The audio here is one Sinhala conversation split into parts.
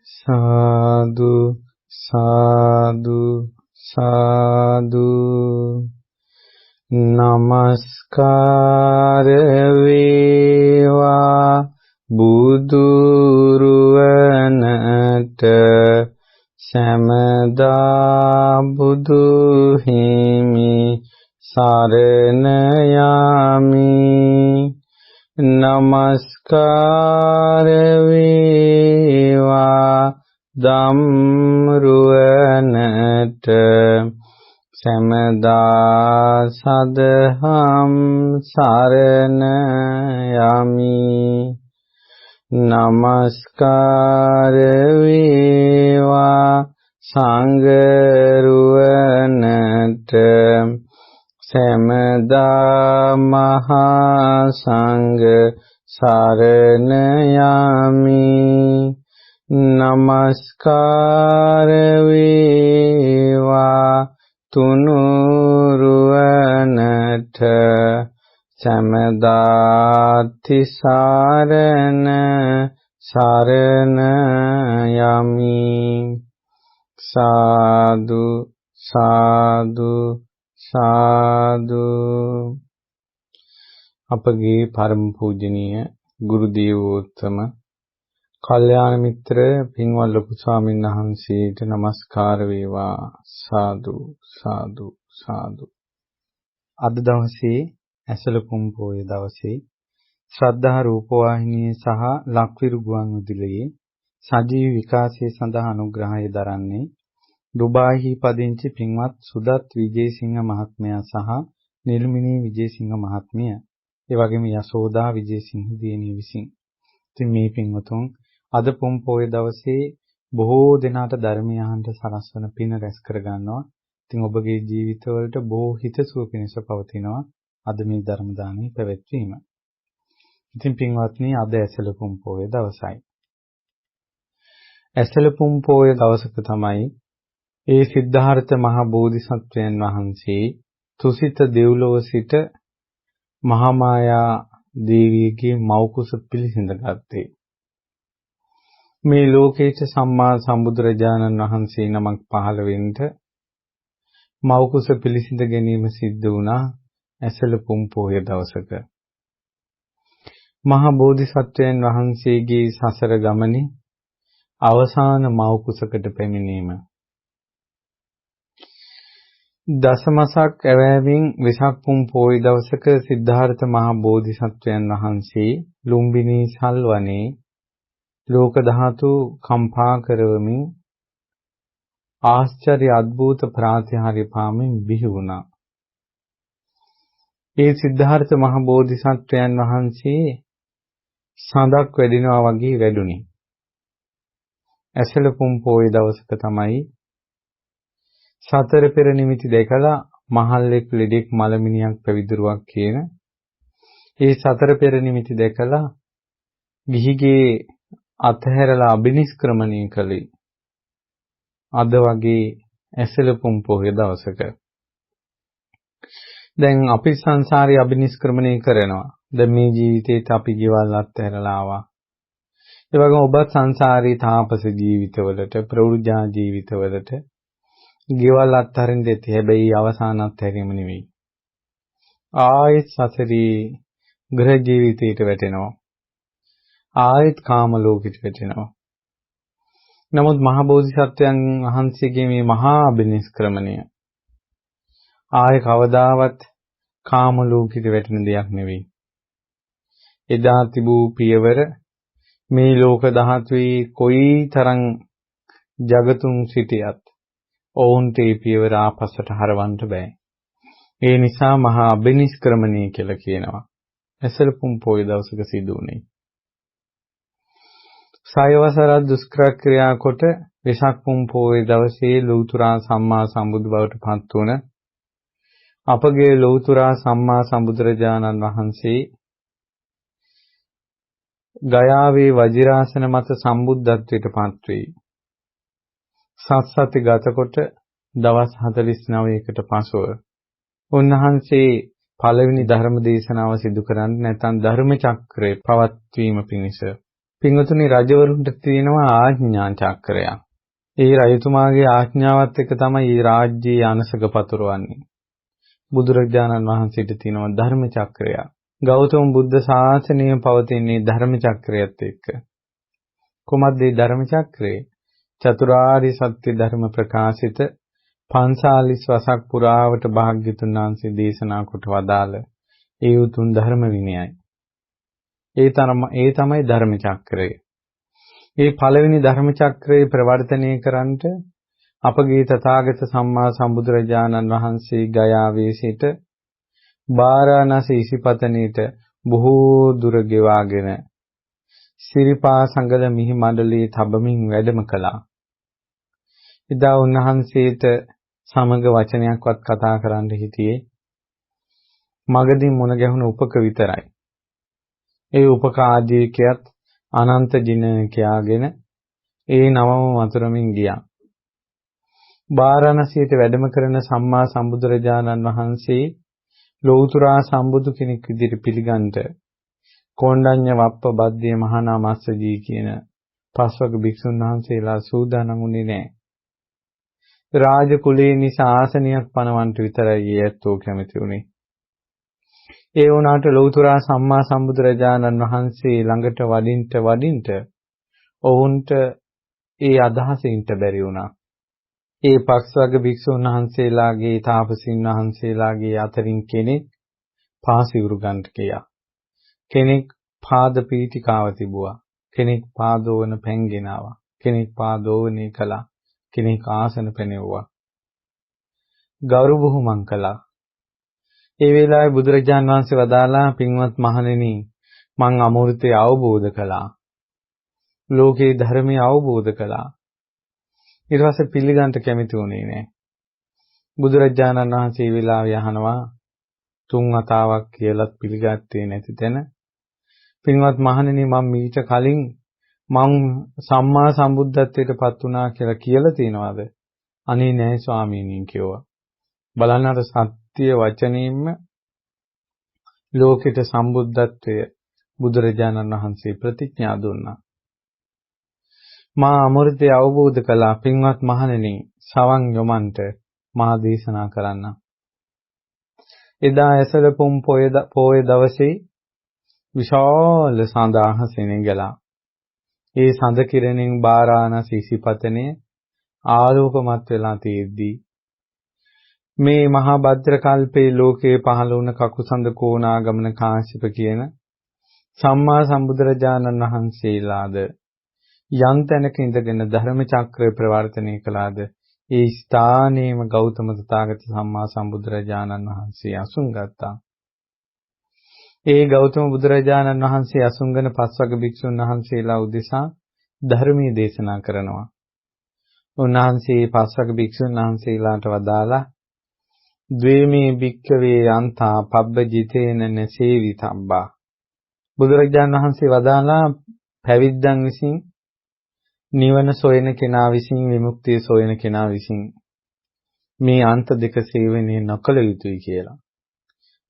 සාදු සාදු සාදු නමස්කාර වේවා බුදුරුවනට සමදා බුදු හිමි සරණ යමි නමස්කාර වේවා ධම්රුවනට සමදා සදහම් සරණ යමි නමස්කාර වේවා සංඝරුවනට සමදා මහා සංඝ සරණ යමි නමස්කාර වේවා තුනුරුවනට සමදා තිසරණ සරණ යමි සාදු සාදු සාදු අපගේ පරම පූජනීය ගුරු දේවෝත්තම කල්යාණ මිත්‍ර පින්වත් ලොකු ස්වාමීන් වහන්සේට නමස්කාර වේවා සාදු සාදු සාදු අද දවසේ ඇසලපුම් පොය දවසේ ශ්‍රද්ධා රූපවාහිනියේ සහ ලක්විරු ගුවන් විදුලියේ සජීවී විකාශය සඳහා අනුග්‍රහය දරන්නේ දුබායිහි පදිංචි පින්වත් සුදත් විජේසිංහ මහත්මයා සහ නිර්මිනී විජේසිංහ මහත්මිය ඒ වගේම යසෝදා විජේසිංහ දියණිය විසින්. ඉතින් මේ පින්වතුන් අද පුම් පොය දවසේ බොහෝ දෙනාට ධර්මය අහන්න සලස්වන පින රැස් කර ගන්නවා. ඉතින් ඔබගේ ජීවිතවලට බොහෝ හිතසුව පිණිස පවතිනවා අද මේ ධර්ම දානයේ පැවැත්වීම. ඉතින් පින්වත්නි අද ඇසලපුම් පොය දවසයි. ඇසලපුම් පොය දවසක තමයි ඒ සිද්ධාර්ථ මහ බෝධිසත්වයන් වහන්සේ තුසිත දෙව්ලොව සිට මහා මායා දේවියගේ මව්කුස පිළිසිඳගත්තේ. මේ ලෝකයේ සම්මා සම්බුදුරජාණන් වහන්සේ නමක් පහළ වෙන්න මව්කුස පිළිසිඳ ගැනීම සිද්ධ වුණා ඇසලපුම් පොය දවසක. මහා බෝධිසත්වයන් වහන්සේගේ සසර ගමනේ අවසාන මව්කුසකට පැමිණීම. දසමසක් ඇවෑමෙන් වෙසක් පුම් පොය දවසක සිද්ධාර්ථ මහ බෝධිසත්වයන් වහන්සේ ලුම්බිනී සල්වනේ ලෝක ධාතු කම්පා කරවමින් ආශ්චර්ය අద్භූත ප්‍රාතිහාර්ය පාමින් බිහි වුණා. ඒ සිද්ධාර්ථ මහ බෝධිසත්වයන් වහන්සේ සඳක් වැඩිනවා වගේ වැඩුණේ. ඇසලපුම් පොය දවසක තමයි සතර පෙර නිමිති දැකලා මහල්ලෙක් ලෙඩෙක් මලමිනියක් පැවිදිරුවක් කියන ඒ සතර පෙර නිමිති දැකලා ගිහිගේ අතහැරලා අබිනිෂ්ක්‍රමණය කළේ අද වගේ ඇසලපුම් පොය දවසක. දැන් අපි සංසාරේ අබිනිෂ්ක්‍රමණය කරනවා. දැන් මේ ජීවිතේත් අපි ගෙවල් අතහැරලා ආවා. ඒ වගේම ඔබ සංසාරේ තාපස ජීවිතවලට ප්‍රවෘජා ජීවිතවලට ගෙවල් අත්හරින්න දෙති. හැබැයි අවසාන අත්හැරීම නෙවෙයි. ආයෙත් සසරේ ගෘහ ජීවිතයට වැටෙනවා. ආයෙත් කාම ලෝකෙට වැටෙනවා. නමුත් මහ බෝධිසත්වයන් වහන්සේගේ මේ මහා අබිනිෂ්ක්‍රමණය ආයෙ කවදාවත් කාම ලෝකෙට වැටෙන දෙයක් නෙවෙයි. එදා තිබූ පියවර මේ ලෝක ධාතුවේ කොයි තරම් జగතුන් සිටියත් ඔවුන්ට මේ පියවර ආපස්සට හරවන්න බෑ. ඒ නිසා මහා අබිනිෂ්ක්‍රමණය කියලා කියනවා. ඇසලපුම් පොය දවසක සිදු වුණේ. සයවසර දුෂ්කර ක්‍රියා කොට වෙසක් පුම් පොය දවසේ ලෞතුරා සම්මා සම්බුදු බවට පත් වුණ අපගේ ලෞතුරා සම්මා සම්බුදුරජාණන් වහන්සේ ගයාවේ වජිරාසන මත සම්බුද්ධත්වයට පත් වේ. සත්සති ගතකොට දවස් 49කට පසුව උන්වහන්සේ පළවෙනි ධර්ම දේශනාව සිදු කරන්නේ නැත්නම් ධර්ම චක්‍රය පවත්වීම පිණිස පින්වතුනි රජවරුන්ට තියෙනවා ආඥා චක්‍රයක්. ඒ රජතුමාගේ ආඥාවත් එක්ක තමයි මේ රාජ්‍යයේ අනසක පතුරවන්නේ. බුදුරජාණන් වහන්සේට තියෙනවා ධර්ම චක්‍රයක්. ගෞතම බුද්ධ ශාසනය පවතින්නේ ධර්ම චක්‍රයත් එක්ක. කොහොමද මේ ධර්ම චක්‍රය? චතුරාර්ය සත්‍ය ධර්ම ප්‍රකාශිත 45 වසක් පුරාවට භාග්‍යතුන් වහන්සේ දේශනා කොට වදාළ ඒ උතුම් ධර්ම විනයයි. ඒ තමයි ධර්ම චක්‍රය. මේ පළවෙනි ධර්ම චක්‍රය ප්‍රවර්ධනය කරන්නට අපගේ තථාගත සම්මා සම්බුදුරජාණන් වහන්සේ ගයාවේ සිට වාරාණසී ඉසිපතනේට බොහෝ දුර ගෙවාගෙන සිරිපා සංගල මිහි මණ්ඩලයේ තබමින් වැඩම කළා. එදා උන්වහන්සේට සමග වචනයක්වත් කතා කරන්න හිටියේ මගදී මුණ ගැහුණු උපක විතරයි. ඒ උපක ආදීකයත් අනන්ත ජිනකයාගෙන ඒ නවම වතුරමින් ගියා. වාරාණසියට වැඩම කරන සම්මා සම්බුදුරජාණන් වහන්සේ ලෞතුරා සම්බුදු කෙනෙක් විදිහට පිළිගන්නට කොණ්ඩඤ්ඤ වප්ප බද්දේ මහා මස්සජී කියන පස්වග භික්ෂුන් වහන්සේලා සූදානම් වුණේ නැහැ. රාජ කුලේ නිසා ආසනයක් පනවන්නට විතරයි ඒත්තෝ කැමති උනේ. ඒ වුණාට ලෞතුරා සම්මා සම්බුදුරජාණන් වහන්සේ ළඟට වඩින්ට ඔවුන්ට ඒ අදහසින්ට බැරි වුණා. ඒ පස්වග භික්ෂුන් වහන්සේලාගේ තාපසින් වහන්සේලාගේ අතරින් කෙනෙක් පාසිවුරු ගන්නට ගියා. කෙනෙක් පාද පීඨිකාව තිබුවා. කෙනෙක් පාදෝවන පැන්ගෙනාවා. කෙනෙක් පාදෝවනේ කළා. කෙනෙක් ආසන පෙනෙව්වා. ගෞරව බුහුමන් කළා. ඒ වෙලාවේ බුදුරජාන් වහන්සේ වදාලා පින්වත් මහණෙනි මං අමෘතය අවබෝධ කළා. ලෝකේ ධර්මය අවබෝධ කළා. ඊට පස්සේ පිළිගන්න කැමති වුණේ නැහැ. බුදුරජාණන් වහන්සේ වෙලාවේ අහනවා තුන් වතාවක් කියලාත් පිළිගත්තේ නැති තැන පින්වත් මහණෙනි මම මීට කලින් මං සම්මා සම්බුද්ධත්වයට පත් වුණා කියලා තියෙනවද? අනේ නෑ ස්වාමීනි කිව්වා. බලන්නට සත්‍ය වචනයෙන්ම ලෝකෙට සම්බුද්ධත්වය බුදුරජාණන් වහන්සේ ප්‍රතිඥා දුන්නා. මා අමෘතය අවබෝධ කළා පින්වත් මහණෙනි සවන් යොමන්ට මා දේශනා කරන්න. එදා ඇසළ පුම් පොය දවසේ විශාල සඳ අහසින් ගලා ඒ සඳ කිරණෙන් වාරාණසී ඉසිපතනේ ආලෝකමත් වෙලා තියෙද්දී මේ මහා භද්‍ර කල්පේ ලෝකේ පහළ වුණ කකුසඳ කෝණාගමන කාශ්‍යප කියන සම්මා සම්බුදුරජාණන් වහන්සේලාද යම් තැනක ඉඳගෙන ධර්ම චක්‍රය ප්‍රවර්තනය කළාද ඒ ස්ථානයේම ගෞතම තථාගත සම්මා සම්බුදුරජාණන් වහන්සේ අසුන් ගත්තා. ඒ ගෞතම බුදුරජාණන් වහන්සේ අසුන්ගෙන පස්වග භික්ෂුන් වහන්සේලා උදෙසා ධර්මයේ දේශනා කරනවා. උන්වහන්සේ පස්වග භික්ෂුන් වහන්සේලාට වදාලා ද්වේමේ භික්ඛවේ යන්තා පබ්බජිතේන නසේවිතබ්බා. බුදුරජාණන් වහන්සේ වදාලා පැවිද්දන් විසින් නිවන සොයන කෙනා විසින් විමුක්තිය සොයන කෙනා විසින් මේ අන්ත දෙක සේවනය නොකළ යුතුයි කියලා.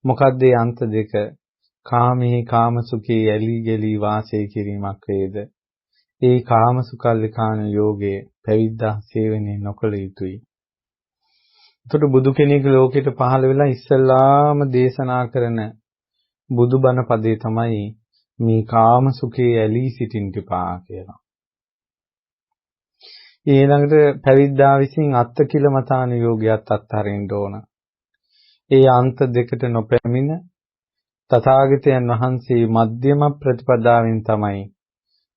මොකද්ද මේ අන්ත දෙක? කාමේ කාමසුඛේ ඇලී ගලී වාසය කිරීමක් වේද? ඒ කාමසුඛල්ලිකාන යෝගයේ පැවිද්දා සේවනය නොකළ යුතුයි. එතකොට බුදු කෙනෙක් ලෝකෙට පහළ වෙලා ඉස්සල්ලාම දේශනා කරන බුදුබණ පදේ තමයි මේ කාමසුඛේ ඇලී සිටින්න එපා කියලා. ඊළඟට පැවිද්දා විසින් අත්කිලමතාන යෝගයත් අත්හරින්න ඕන. ඒ අන්ත දෙකට නොපැමිණ තථාගතයන් වහන්සේ මධ්‍යම ප්‍රතිපදාවෙන් තමයි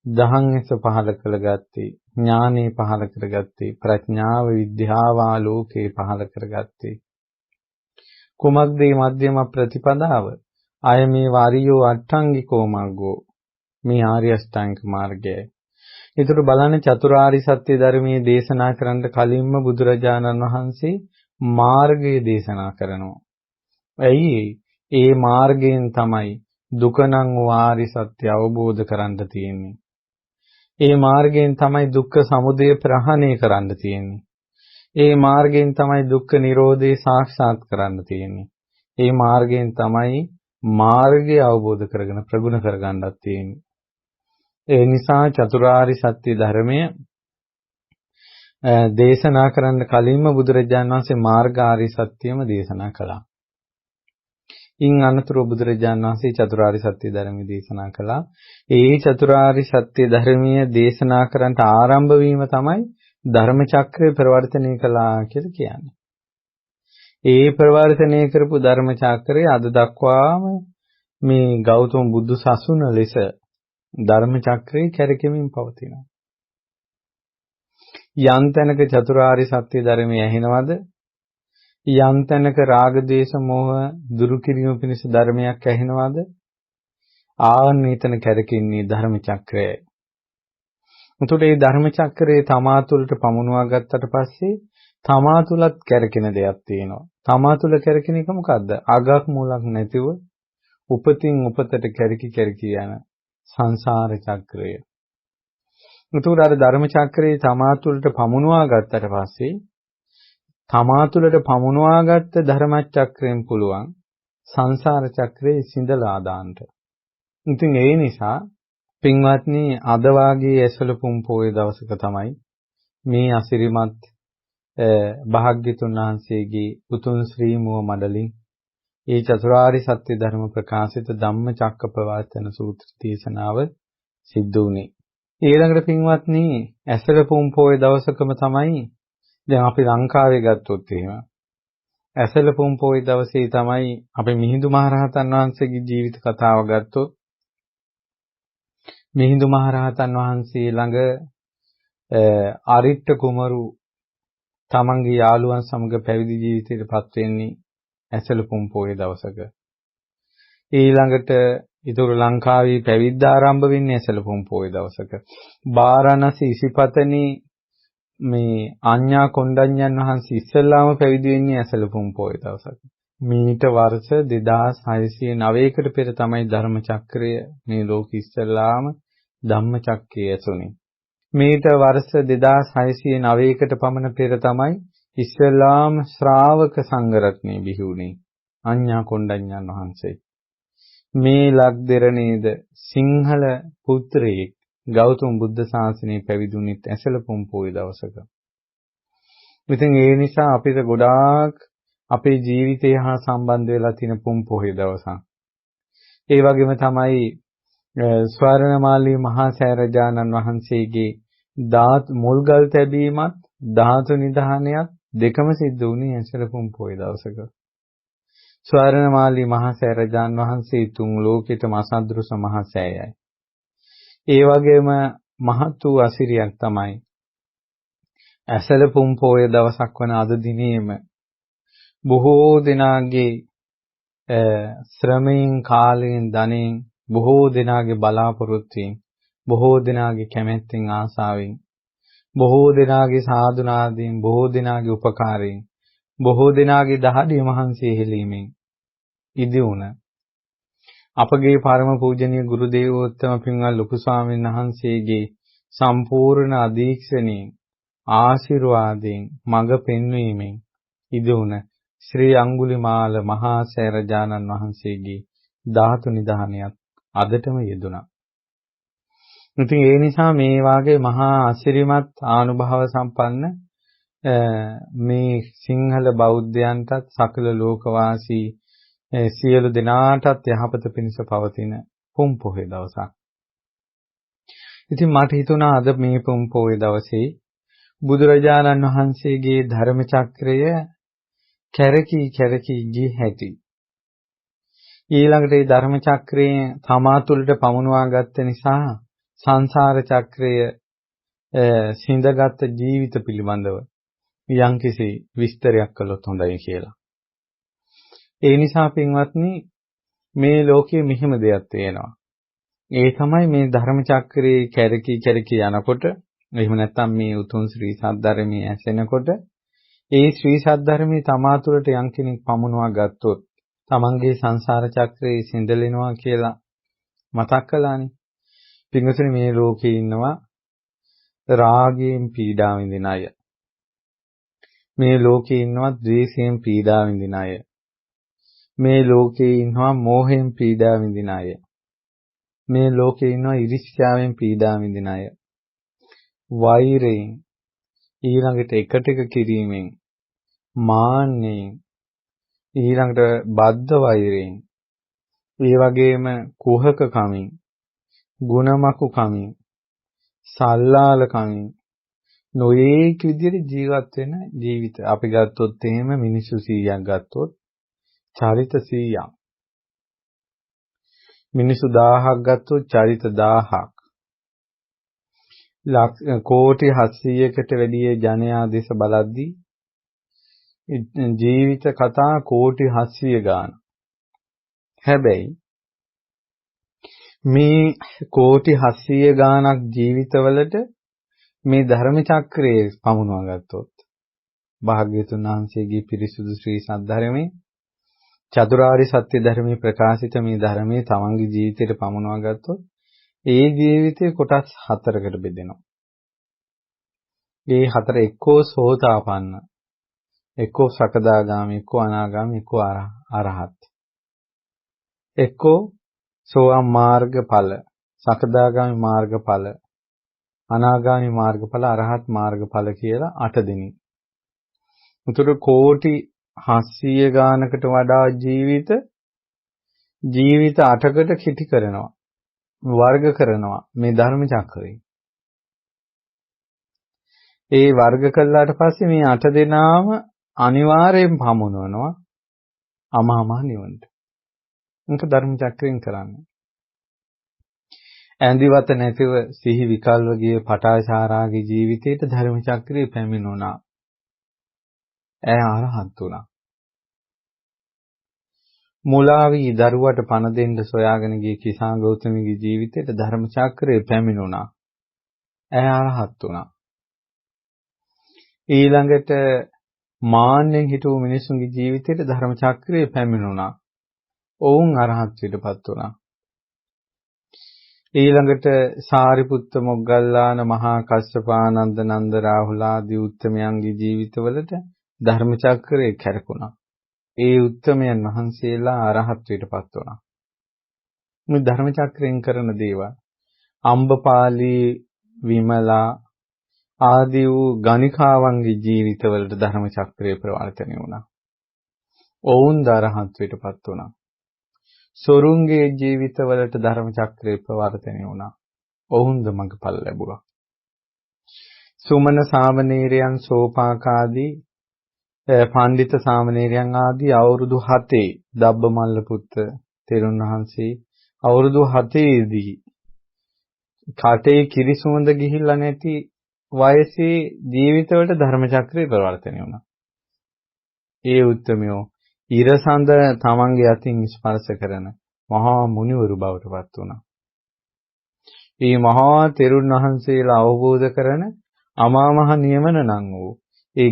දහං ඇස පහල කරගත්තේ, ඥානෙ පහල කරගත්තේ, ප්‍රඥාව විද්‍යාව ආලෝකේ පහල කරගත්තේ. කුමක්ද මේ මධ්‍යම ප්‍රතිපදාව? අය මේ වාරියෝ අට්ඨංගිකෝ මග්ගෝ, මේ ආර්ය අෂ්ටාංගික මාර්ගයයි. ඒතර බලන්න චතුරාර්ය සත්‍ය ධර්මයේ දේශනා කරන්න කලින්ම බුදුරජාණන් වහන්සේ මාර්ගය දේශනා කරනවා. ඇයි? ඒ මාර්ගයෙන් තමයි දුකනම් ආර්ය සත්‍ය අවබෝධ කරන්න තියෙන්නේ. ඒ මාර්ගයෙන් තමයි දුක්ඛ සමුදය ප්‍රහාණය කරන්න තියෙන්නේ. ඒ මාර්ගයෙන් තමයි දුක්ඛ නිරෝධය සාක්ෂාත් කරන්න තියෙන්නේ. ඒ මාර්ගයෙන් තමයි මාර්ගය අවබෝධ කරගෙන ප්‍රගුණ කරගන්නත් තියෙන්නේ. ඒ නිසා චතුරාර්ය සත්‍ය ධර්මය දේශනා කරන්න කලින්ම බුදුරජාණන් වහන්සේ මාර්ගාර්ය සත්‍යම දේශනා කළා. ඉන් අනතුරු බුදුරජාණන් වහන්සේ චතුරාර්ය සත්‍ය ධර්මය දේශනා කළා. ඒ චතුරාර්ය සත්‍ය ධර්මය දේශනා කරන්නට ආරම්භ වීම තමයි ධර්ම චක්‍රය ප්‍රවර්තනය කළා කියලා කියන්නේ. ඒ ප්‍රවර්තනය කරපු ධර්ම චක්‍රය අද දක්වාම මේ ගෞතම බුදු සසුන ලෙස ධර්ම චක්‍රය කැරකෙමින් පවතිනවා. යම් තැනක චතුරාර්ය සත්‍ය ධර්මය ඇහෙනවද? යම් තැනක රාග දේශ මොහ දුරු කිරීම පිණිස ධර්මයක් ඇහෙනවද? ආන්නේතන කැරකෙන්නේ ධර්ම චක්‍රයයි. එතකොට මේ ධර්ම චක්‍රයේ තමා තුළට පමුණවා ගත්තට පස්සේ තමා තුලත් කැරකෙන දෙයක් තියෙනවා. තමා තුල කැරකෙන එක මොකද්ද? අගක් මුලක් නැතිව උපතින් උපතට කැරකි යන සංසාර චක්‍රය. එතකොට අර ධර්ම චක්‍රයේ තමා තුළට පමුණවා ගත්තට පස්සේ තමා තුළට පමුණවාගත්ත ධර්ම චක්‍රයෙන් පුළුවන් සංසාර චක්‍රයේ සිඳලා දාන්න. ඉතින් ඒ නිසා පින්වත්නි අද වාගේ ඇසලපුම් පොයේ දවසක තමයි මේ අසිරිමත් භාග්‍යතුන් වහන්සේගේ උතුම් ශ්‍රී මුව මඩලින් ඒ චතුරාර්ය සත්‍ය ධර්ම ප්‍රකාශිත ධම්මචක්කප්පවත්තන සූත්‍ර දේශනාව සිද්ධ වුණේ. ඊළඟට පින්වත්නි ඇසලපුම් පොයේ දවසකම තමයි දැන් අපි ලංකාවේ ගත්තොත් එහෙම ඇසලපුම් පොයේ දවසේ තමයි අපි මිහිඳු මහරහතන් වහන්සේගේ ජීවිත කතාව ගත්තොත් මිහිඳු මහරහතන් වහන්සේ ළඟ අරිට්ඨ කුමරු තමන්ගේ යාළුවන් සමග පැවිදි ජීවිතයට පත් වෙන්නේ ඇසලපුම් පොයේ දවසක. ඊළඟට ඊතොර ලංකාවේ පැවිද්ද ආරම්භ වෙන්නේ ඇසලපුම් පොයේ දවසක. බාරණසි ඉසිපතනි මේ ආඤ්ඤා කොණ්ඩඤ්ඤන් වහන්සේ ඉස්සෙල්ලාම පැවිදි වෙන්නේ ඇසලපුම් පොයේ දවසක. මීට වර්ෂ 2609කට පෙර තමයි ධර්ම චක්‍රය මේ ලෝක ඉස්සෙල්ලාම ධම්ම චක්‍රය ඇසුනේ. මීට වර්ෂ 2609කට පමණ පෙර තමයි ඉස්සෙල්ලාම ශ්‍රාවක සංඝරත්නය බිහි වුණේ ආඤ්ඤා කොණ්ඩඤ්ඤන් වහන්සේ. මේ ලක්දෙරණේද සිංහල පුත්‍රයෙක් ගෞතම බුද්ධ ශාසනය පැවිදුණෙත් ඇසලපුම් පොයේ දවසක. ඉතින් ඒ නිසා අපිට ගොඩාක් අපේ ජීවිතය හා සම්බන්ධ වෙලා තියෙන පුම් පොයේ දවසක්. ඒ වගේම තමයි ස්වර්ණමාලී මහා සෑරජානන් වහන්සේගේ මුල්ගල් තැබීමත් ධාතු නිධානයත් දෙකම සිද්ධ වුණේ ඇසලපුම් පොයේ දවසක. ස්වර්ණමාලී මහා සෑරජානන් වහන්සේ තුන් ලෝකෙටම අසදෘස මහා සෑයයි. ඒ වගේම මහත් වූ අසිරියක් තමයි ඇසලපුම් පොයේ දවසක් වන අද දිනේම බොහෝ දෙනාගේ ශ්‍රමයෙන් කාලයෙන් ධනෙන් බොහෝ දෙනාගේ බලාපොරොත්තුෙන් බොහෝ දෙනාගේ කැමැත්තෙන් ආසාවෙන් බොහෝ දෙනාගේ සාධුනාදයෙන් බොහෝ දෙනාගේ උපකාරයෙන් බොහෝ දෙනාගේ දහඩිය මහන්සිය හෙලීමෙන් ඉදි වුණ අපගේ පරම පූජනීය ගුරු දේවෝත්තම පින්වත් ලොකු ස්වාමීන් වහන්සේගේ සම්පූර්ණ අධීක්ෂණයෙන් ආශිර්වාදයෙන් මඟ පෙන්වීමෙන් ඉදි වුණ ශ්‍රී අඟුලිමාල මහා සෑරජානන් වහන්සේගේ ධාතු නිධානයත් අදටම යෙදුණා. ඉතින් ඒ නිසා මේ වාගේ මහා ආශිර්වාදමත් ආනුභාව සම්පන්න මේ සිංහල බෞද්ධයන්ටත් සකල ලෝකවාසී සියලු දෙනාටත් යහපත පිණිස පවතින පුම් පොහේ දවසක්. ඉතින් මට හිතුණා අද මේ පුම් පොහේ දවසේ බුදුරජාණන් වහන්සේගේ ධර්ම චක්‍රය කැරකි ගිය හැටි. ඊළඟට මේ ධර්ම චක්‍රයේ තමා තුළට පමුණවා ගත්ත නිසා සංසාර චක්‍රය සිඳගත් ජීවිත පිළිබඳව යම්කිසි විස්තරයක් කළොත් හොඳයි කියලා. ඒ නිසා පින්වත්නි මේ ලෝකයේ මෙහෙම දෙයක් තියෙනවා. ඒ තමයි මේ ධර්ම චක්‍රයේ කැරකි යනකොට එහෙම නැත්නම් මේ උතුම් ශ්‍රී සද්ධර්මයේ ඇසෙනකොට ඒ ශ්‍රී සද්ධර්මයේ තමා තුළට යම් කෙනෙක් පමුණවා ගත්තොත් තමන්ගේ සංසාර චක්‍රයේ සිඳලෙනවා කියලා මතක් කළානේ. පින්වත්නි මේ ලෝකේ ඉන්නවා රාගයෙන් පීඩා විඳින අය. මේ ලෝකේ ඉන්නවා ද්වේෂයෙන් පීඩා විඳින අය. මේ ලෝකේ ඉන්නවා මෝහයෙන් පීඩා විඳින අය. මේ ලෝකේ ඉන්නවා ඉරිස්යාවෙන් පීඩා විඳින අය. වෛරයෙන්, ඊළඟට එකට එක කිරීමෙන්, මාන්නෙන්, ඊළඟට බද්ධ වෛරයෙන්, ඒ වගේම කුහක කමින්, ගුණමකු කමින්, සල්ලාල කමින් නොයේක් විදිහට ජීවත් වෙන ජීවිත. අපි ගත්තොත් එහෙම මිනිස්සු 100ක් ගත්තොත් චරිත 100ක්. මිනිස්සු 1000ක් ගත්තොත් චරිත 1000ක්. කෝටි 700කට වැඩි ජනයා දෙස බලද්දී ජීවිත කතා කෝටි 700 ගාන. හැබැයි මේ කෝටි 700 ගානක් ජීවිතවලට මේ ධර්ම චක්‍රයේ පමුණවා ගත්තොත් භාග්‍යතුන් වහන්සේගේ පිරිසුදු ශ්‍රී සද්ධර්මයේ චතුරාර්ය සත්‍ය ධර්මයේ ප්‍රකාශිත මේ ධර්මයේ තමන්ගේ ජීවිතයට පමුණවා ගත්තොත් ඒ ජීවිතේ කොටස් 4කට බෙදෙනවා. ඒ 4 එක්කෝ සෝතාපන්න, එක්කෝ සකදාගාමී, එක්කෝ අනාගාමී, එක්කෝ අරහත්. එක්කෝ සෝවාන් මාර්ගඵල, සකදාගාමී මාර්ගඵල, අනාගාමී මාර්ගඵල, අරහත් මාර්ගඵල කියලා 8 දෙනෙක්. උතුර කෝටි 700 ගානකට වඩා ජීවිත 8කට කිටි කරනවා, වර්ග කරනවා මේ ධර්ම චක්‍රය. ඒ වර්ග කළාට පස්සේ මේ 8 දෙනාම අනිවාර්යෙන් පමුණවනවා අමාමහ නිවනට. ඒක ධර්ම චක්‍රයෙන් කරන්නේ. ඇඳිවත නැතිව සිහි විකල්ව ගිය පටාචාරාගේ ජීවිතයට ධර්ම චක්‍රය පැමිණුණා. ඇය අරහත් වුණා. මුලාවී දරුවට පණ දෙන්න සොයාගෙන ගිය කිසා ගෞතමගේ ජීවිතයට ධර්ම චක්‍රය පැමිණුණා. ඇය අරහත් වුණා. ඊළඟට මාන්නෙන් හිටපු මිනිසුන්ගේ ජීවිතයට ධර්ම චක්‍රය පැමිණුණා. ඔවුන් අරහත්ත්වයටපත් වුණා. ඊළඟට සාරිපුත්ත මොග්ගල්ලාන මහා කස්සපානන්ද නන්ද රාහුල ආදී උත්තමයන්ගේ ජීවිතවලට ධර්ම චක්‍රය කැරකුණා. ඒ උත්තමයන් වහන්සේලා අරහත්ත්වයටපත් වුණා. මේ ධර්ම චක්‍රයෙන් කරන දේවල් අම්බපාලි, විමලා ආදී වූ ගණිකාවන්ගේ ජීවිතවලට ධර්ම චක්‍රය ප්‍රවර්තනය වුණා. ඔවුන් අරහත්ත්වයටපත් වුණා. සොරුන්ගේ ජීවිතවලට ධර්ම චක්‍රය ප්‍රවර්තනය වුණා. ඔවුන්ද මඟපල් ලැබුවා. සුමන සාමණේරයන්, සෝපාකාදී පඬිත සාමණේරයන් ආදී අවුරුදු 7 දබ්බමල්ල පුත්ත තෙරුන් වහන්සේ අවුරුදු 7 දී කාටේ කිරිසුමඳ ගිහිල්ලා නැති වයසේ ජීවිතවලට ධර්ම චක්‍රය ප්‍රවර්තනය වුණා. ඒ උත්තමයෝ ඉරසඳ තමන්ගේ අතින් ස්පර්ශ කරන මහා මුනිවරු බවට පත් වුණා. මේ මහා තෙරුන් වහන්සේලා අවබෝධ කරන අමා මහ නියමන නම් වූ ඒ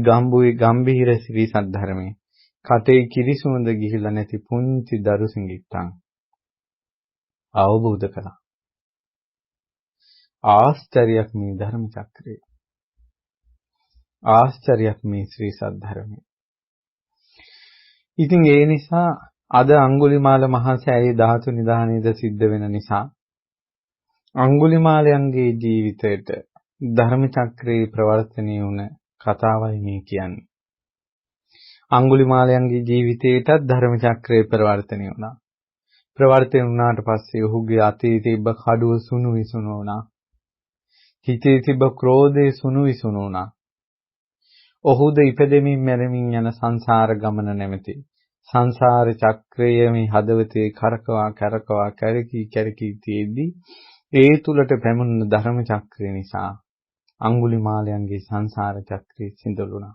ගම්භීර ශ්‍රී සද්ධර්මයේ කටේ කිරිසුමඳ ගිහිල්ලා නැති පුංචි දරු සිඟිත්තන් අවබෝධ කළා. ආශ්චර්යයක් මේ ධර්ම චක්‍රය. ආශ්චර්යයක් මේ ශ්‍රී සද්ධර්මය. ඉතින් ඒ නිසා අද අඟුලිමාල මහසෑයේ ධාතු නිධානයද සිද්ධ වෙන නිසා අඟුලිමාලයන්ගේ ජීවිතයට ධර්ම චක්‍රයේ ප්‍රවර්තනය වුණ කතාවයි මේ කියන්නේ. අඟුලිමාලයන්ගේ ජීවිතයටත් ධර්ම චක්‍රයේ ප්‍රවර්තනය වුණා. ප්‍රවර්තන වුණාට පස්සේ ඔහුගේ අතේ තිබ්බ කඩුව සුණු විසුණු වුණා. හිතේ තිබ්බ ක්‍රෝධය සුණු විසුණු වුණා. ඔහුද ඉපදෙමින් මැරෙමින් යන සංසාර ගමන නැමැති සංසාර චක්‍රයේ මේ හදවතේ කරකවා කැරකී තියෙද්දී ඒ තුලට පැමුණු ධර්ම චක්‍රය නිසා අඟුලිමාලයන්ගේ සංසාර චක්‍රය සිඳුණා.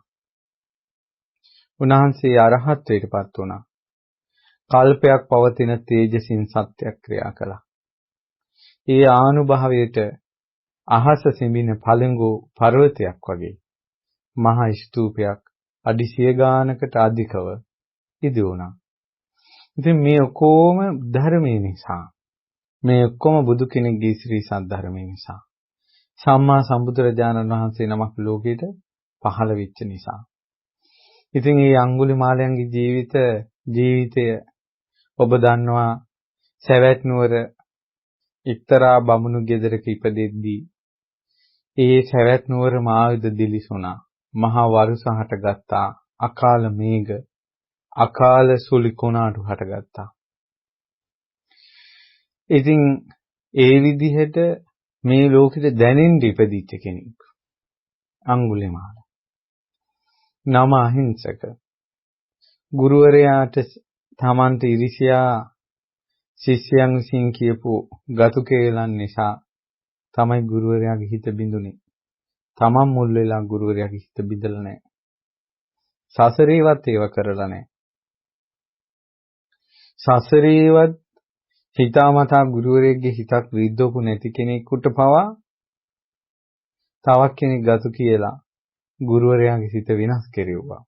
උන්වහන්සේ අරහත්ත්වයටපත් වුණා. කල්පයක් පවතින තේජසින් සත්‍යක්‍රියා කළා. ඒ ආනුභාවයට අහස සිඹින පළඟු පර්වතයක් වගේ මහා ස්තූපයක් අඩි 100 ගානකට අධිකව ඉදි වුණා. ඉතින් මේ ඔක්කොම ධර්මයේ නිසා, මේ ඔක්කොම බුදු කෙනෙක්ගේ ශ්‍රී සද්ධර්මයේ නිසා, සම්මා සම්බුදුරජාණන් වහන්සේ නමක් ලෝකෙට පහළ වෙච්ච නිසා. ඉතින් මේ අඟුලිමාලයන්ගේ ජීවිතය ඔබ දන්නවා සවැත් නුවර එක්තරා බමුණු ගෙදරක ඉපදෙද්දී ඒ සවැත් නුවර මාවිද දිලිසුණා. මහා වරුස හටගත්තා. අකාල මේඝ, අකාල සුලි කුණාටු හටගත්තා. ඉතින් ඒ විදිහට මේ ලෝකෙට දැනෙන්න ඉපදිච්ච කෙනෙක් අඟුලිමාල. නම අහිංසක. ගුරුවරයාට තමන්ට ඉරිසියා ශිෂ්‍යයන් විසින් කියපු ගතු කේලන් නිසා තමයි ගුරුවරයාගේ හිත බිඳුනේ. තමන් මුල් වෙලා ගුරුවරයාගේ හිත බිඳලා නැහැ. සසරේවත් ඒව කරලා නැහැ. සසරේවත් හිතාමතා ගුරුවරයෙක්ගේ හිතක් රිද්දවපු නැති කෙනෙකුට පවා තවක් කෙනෙක් ගතු කියලා ගුරුවරයාගේ හිත විනාශ කෙරෙව්වා.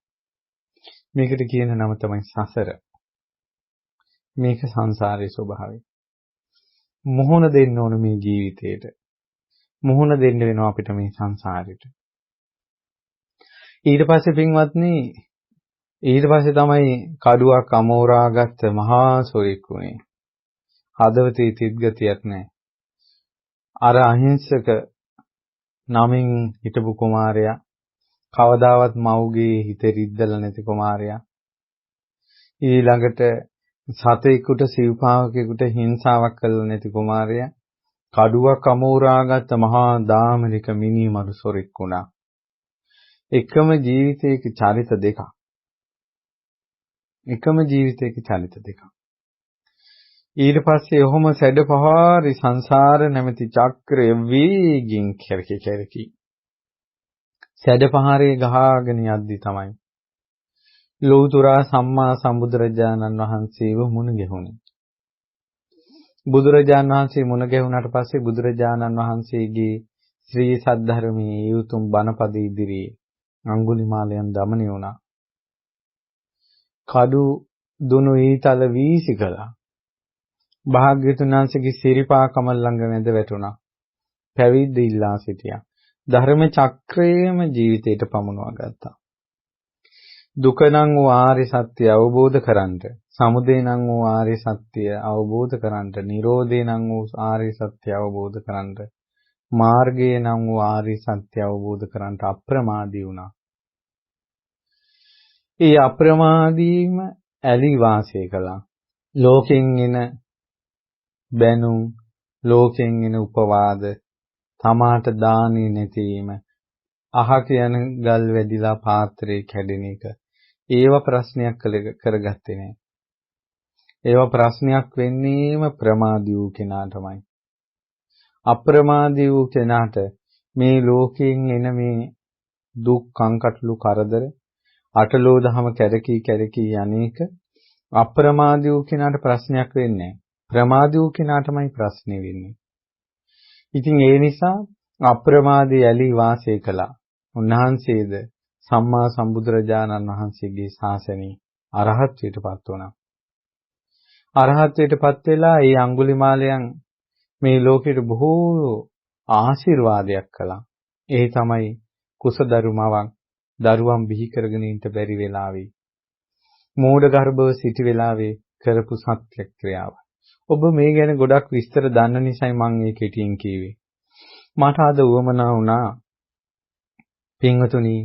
මේකට කියන නම තමයි සසර. මේක සංසාරයේ ස්වභාවය. මොහොන දෙන්න ඕන මේ ජීවිතේට. මොහොන දෙන්න වෙනවා අපිට මේ සංසාරෙට. ඊට පස්සේ පින්වත්නි, ඊට පස්සේ තමයි කඩුවක් අමෝරාගත්ත මහා සොරෙක් වුණේ. හදවතේ තිත්ගතියක් නැහැ. අර අහිංසක නමින් හිටපු කුමාරයා, කවදාවත් මව්ගේ හිත රිද්දලා නැති කුමාරයා, ඊළඟට සතෙකුට සිව්පාවකෙකුට හිංසාවක් කළා නැති කුමාරයා, කඩුවක් අමෝරාගත්ත මහා දාමනික මිනිමරු සොරෙක් වුණා. එකම ජීවිතයක චරිත දෙකක්. එකම ජීවිතයක චරිත දෙකක්. ඊට පස්සේ ඔහොම සැඩපහාරි සංසාර නැමැති චක්‍රය වේගින් කැරකි සැඩපහාරේ ගහගෙන යද්දි තමයි ලෝතුරා සම්මා සම්බුදුරජාණන් වහන්සේව මුණ ගැහුණේ. බුදුරජාණන් වහන්සේ මුණ ගැහුණාට පස්සේ බුදුරජාණන් වහන්සේගේ ශ්‍රී සද්ධර්මයේ උතුම් බණපද ඉදිරියේ අඟුලිමාලයන් දමනය වුණා. කඩු දුනු ඊතල වීසි කළා. භාග්‍යවතුන් වහන්සේගේ සිරිපා කමල් ළඟ වැඳ වැටුණා. පැවිද්ද ඉල්ලා සිටියා. ධර්ම චක්‍රයේම ජීවිතයට පමුණවා ගත්තා. දුක නම් වූ ආර්ය සත්‍ය අවබෝධ කරන්ට, සමුදය නම් වූ ආර්ය සත්‍ය අවබෝධ කරන්ට, නිරෝධය නම් වූ ආර්ය සත්‍ය අවබෝධ කරන්ට, මාර්ගය නම් වූ ආර්ය සත්‍ය අවබෝධ කරන්ට අප්‍රමාදී වුණා. ඒ අප්‍රමාදීම ඇලි වාසය කළා. ලෝකෙන් එන බැනුම්, ලෝකෙන් එන උපවාද, තමාට දාන්නේ නැතිවීම, අහක යන ගල් වැදිලා පාත්‍රේ කැඩෙන එක, ඒව ප්‍රශ්නයක් කරගත්තේ නැහැ. ඒව ප්‍රශ්නයක් වෙන්නේම ප්‍රමාදී වූ කෙනාටමයි. අප්‍රමාදී වූ කෙනාට මේ ලෝකයෙන් එන මේ දුක්, කංකටොළු, කරදර, අටලෝ දහම කැරකී යන්නේක අප්‍රමාදී වූ කෙනාට ප්‍රශ්නයක් වෙන්නේ නැහැ. ප්‍රමාදී වූ කෙනාටමයි ප්‍රශ්නේ වෙන්නේ. ඉතින් ඒ නිසා අප්‍රමාදී ඇලී වාසය කළා. උන්වහන්සේද සම්මා සම්බුදුරජාණන් වහන්සේගේ ශාසනයේ අරහත්ත්වයටපත් වුණා. අරහත්ත්වයටපත් වෙලා ඒ අඟුලිමාලයන් මේ ලෝකෙට බොහෝ ආශිර්වාදයක් කළා. ඒ තමයි කුසදරුමවක් දරුවන් බිහි කරගෙන ඉන්න බැරි වෙලාවේ, මෝඩ ගර්භව සිටි වෙලාවේ කරපු සත්‍යක්‍රියාව. ඔබ මේ ගැන ගොඩක් විස්තර දන්න නිසායි මම මේ කෙටියෙන් කිව්වේ. මට අද උවමනා වුණා පින්වතුනි,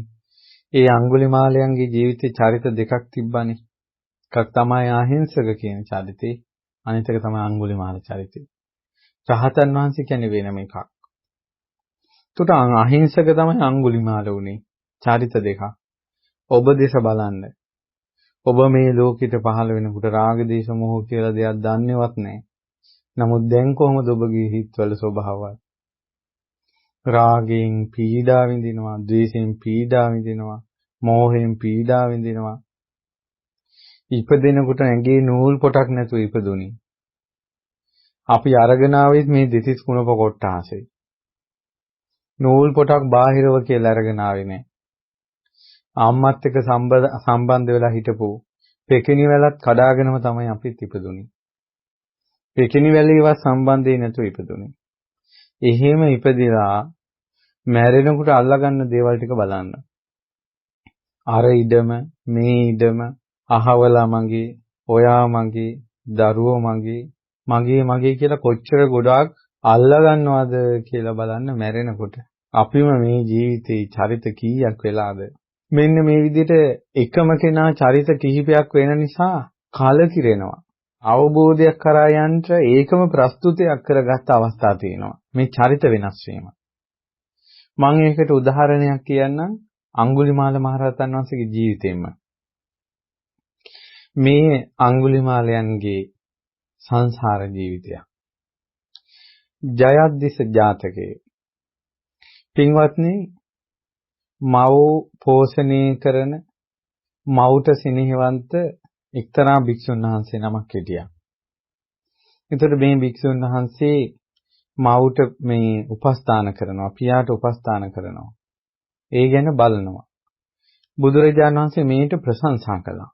ඒ අඟුලිමාලයන්ගේ ජීවිතේ චරිත දෙකක් තිබ්බනේ. එකක් තමයි අහිංසක කියන චරිතේ, අනිත් එක තමයි අඟුලිමාල චරිතේ. රහතන් වහන්සේ කියන්නේ වෙනම එකක්. ඒකට අහිංසක තමයි අඟුලිමාල උනේ. චරිත දෙකක්. ඔබ දෙස බලන්න. ඔබ මේ ලෝකෙට පහළ වෙනකොට රාග දේශ මොහ කියලා දෙයක් දන්නේවත් නැහැ. නමුත් දැන් කොහොමද ඔබගේ හිතවල ස්වභාවය? රාගයෙන් පීඩා විඳිනවා, ද්වේෂයෙන් පීඩා විඳිනවා, මෝහයෙන් පීඩා විඳිනවා. ඉපදෙනකොට ඇඟේ නූල් පොටක් නැතුව ඉපදුනේ. අපි අරගෙන ආවෙත් මේ දෙතිස් කුණප කොට්ටාසේ. නූල් පොටක් බාහිරව කියලා අරගෙන ආවේ නැහැ. අම්මත් එක්ක සම්බන්ධ වෙලා හිටපු පෙකිනි වැලත් කඩාගෙනම තමයි අපිත් ඉපදුනේ. පෙකිනි වැලේවත් සම්බන්ධේ නැතුව ඉපදුනේ. එහෙම ඉපදිලා මැරෙනකොට අල්ලගන්න දේවල් ටික බලන්න. අර ඉඩම, මේ ඉඩම, අහවලා මගේ, ඔයා මගේ, දරුවෝ මගේ, මගේ කියලා කොච්චර ගොඩක් අල්ලා ගන්නවද කියලා බලන්න මැරෙනකොට. අපිම මේ ජීවිතේ චරිත කීයක් වෙලාද? මෙන්න මේ විදිහට එකම කෙනා චරිත කිහිපයක් වෙන නිසා කලකිරෙනවා. අවබෝධයක් කරා යන්න ඒකම ප්‍රස්තුතයක් කරගත්ත අවස්ථා තියෙනවා. මේ චරිත වෙනස් වීම. මම ඒකට උදාහරණයක් කියන්නම් අඟුලිමාල මහරහතන් වහන්සේගේ ජීවිතේම. මේ අඟුලිමාලයන්ගේ සංසාර ජීවිතය. ජයද්දිස ජාතකයේ පින්වත්නි මව පෝෂණය කරන මවුට සිනහවන්ත එක්තරා භික්ෂුන් වහන්සේ නමක් හිටියා. එතකොට මේ භික්ෂුන් වහන්සේ මවුට මේ උපස්ථාන කරනවා, පියාට උපස්ථාන කරනවා. ඒ ගැන බලනවා. බුදුරජාණන් වහන්සේ මේට ප්‍රශංසා කළා.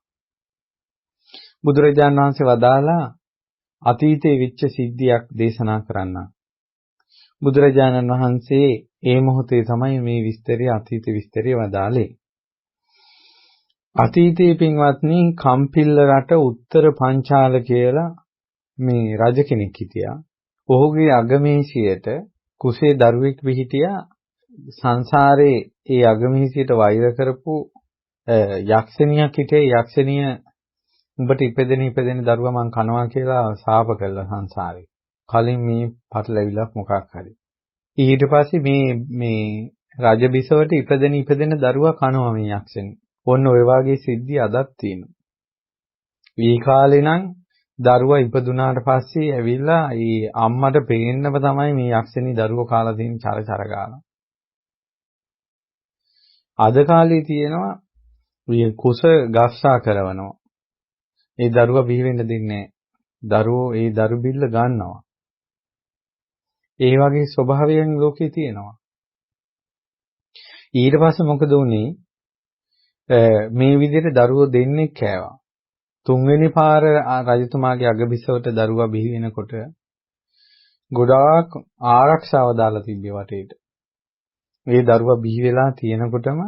බුදුරජාණන් වහන්සේ වදාලා අතීතයේ වෙච්ච සිද්ධියක් දේශනා කරන්න. බුදුරජාණන් වහන්සේ ඒ මොහොතේ තමයි මේ විස්තරය අතීත විස්තරය වදාළේ. අතීතයේ පින්වත්නි කම්පිල්ල රට උත්තර පංචාල කියලා මේ රජ කෙනෙක් හිටියා. ඔහුගේ අගමේසියට කුසේ දරුවෙක් විහිටියා. සංසාරේ ඒ අගමේසියට වෛර කරපු යක්ෂණියක් හිටියේ. යක්ෂණිය උඹට ඉපදෙන දරුවා මං කනවා කියලා ශාප කළා සංසාරේ. කලින් මේ පටලැවිලක් මොකක් හරි. ඊට පස්සේ මේ රජ බිසවට ඉපදෙන දරුවා කනවා මේ යක්ෂණිය. ඔන්න ඔය වගේ සිද්ධි අදත් තියෙනවා. මේ කාලේ නම් දරුවා ඉපදුනාට පස්සේ ඇවිල්ලා ඒ අම්මට පේන්නම තමයි මේ යක්ෂණී දරුවෝ කාලා තියෙන චර ගාලා. අද කාලේ තියෙනවා මේ කුස ගස්සා කරනවා. ඒ දරුවා බිහි වෙන්න දෙන්නේ නැහැ. දරුවෝ ඒ දරු බිල්ල ගන්නවා. ඒ වගේ ස්වභාවයන් ලෝකේ තියෙනවා. ඊට පස්සේ මොකද වුනේ? මේ විදිහට දරුවෝ දෙන්නේ කෑවා. තුන්වෙනි පාර රජතුමාගේ අගබිසවට දරුවා බිහි වෙනකොට ගොඩාක් ආරක්ෂාව දාලා තිබ්බේ වටේට. ඒ දරුවා බිහි වෙලා තියෙනකොටම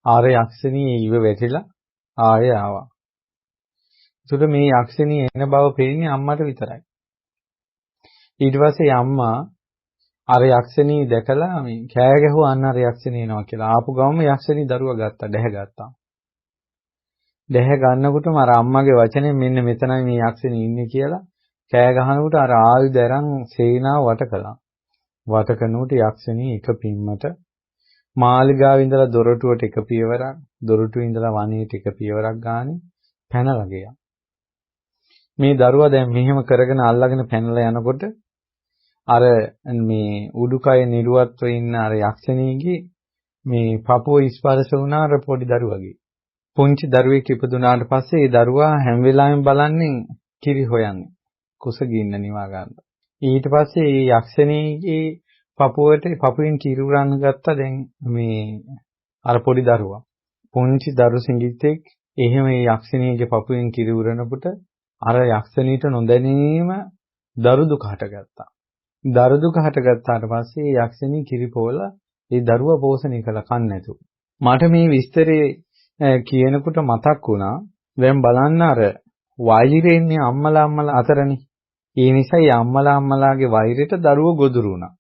ආර යක්ෂණී ඉව වැටිලා ආයෙ ආවා. ඒකට මේ යක්ෂණී එන බව පේන්නේ අම්මට විතරයි. ඊට පස්සේ අම්මා අර යක්ෂණී දැකලා මේ කෑ ගැහුවා අන්න අර යක්ෂණී එනවා කියලා. ආපු ගමම යක්ෂණී දරුවා ගත්තා, දැහැ ගත්තා. දැහැ ගන්නකොටම අර අම්මගේ වචනේ මෙන්න මෙතනයි මේ යක්ෂණී ඉන්නේ කියලා කෑ ගහනකොට අර ආයුධ අරන් සේනාව වට කළා. වට කරනකොට යක්ෂණී එක පිම්මට මාලිගාවේ ඉඳලා දොරටුවට එක පියවරක්, දොරටුවේ ඉඳලා වනයේට එක පියවරක් ගානේ පැනලා ගියා. මේ දරුවා දැන් මෙහෙම කරගෙන අල්ලගෙන පැනලා යනකොට අර මේ උඩුකය නිරුවත්ව ඉන්න අර යක්ෂණීගේ මේ පපුව ස්පර්ශ වුණා අර පොඩි දරුවගේ. පුංචි දරුවෙක් ඉපදුනාට පස්සේ ඒ දරුවා හැම වෙලාවෙම බලන්නේ කිරි හොයන්නේ. කුස ගින්න නිවා ගන්න. ඊට පස්සේ මේ යක්ෂණීගේ පපුවෙන් කිරි උරන්න ගත්තා දැන් මේ අර පොඩි දරුවා. පුංචි දරු සිඟිත්තෙක් එහෙම මේ යක්ෂණීගේ පපුවෙන් කිරි උරනකොට අර යක්ෂණීට නොදැනීම දරු දුක හටගත්තා. දරු දුක හටගත්තාට පස්සේ යක්ෂණී කිරිපෝල ඒ දරුවා පෝෂණය කළ කන් නැතු. මට මේ විස්තරේ කියනකොට මතක් වුණා දැන් බලන්න අර වෛරෙන්නේ අම්මලා අතරනේ. ඒ නිසා අම්මලාගේ වෛරයට දරුවෝ ගොදුරු වුණා.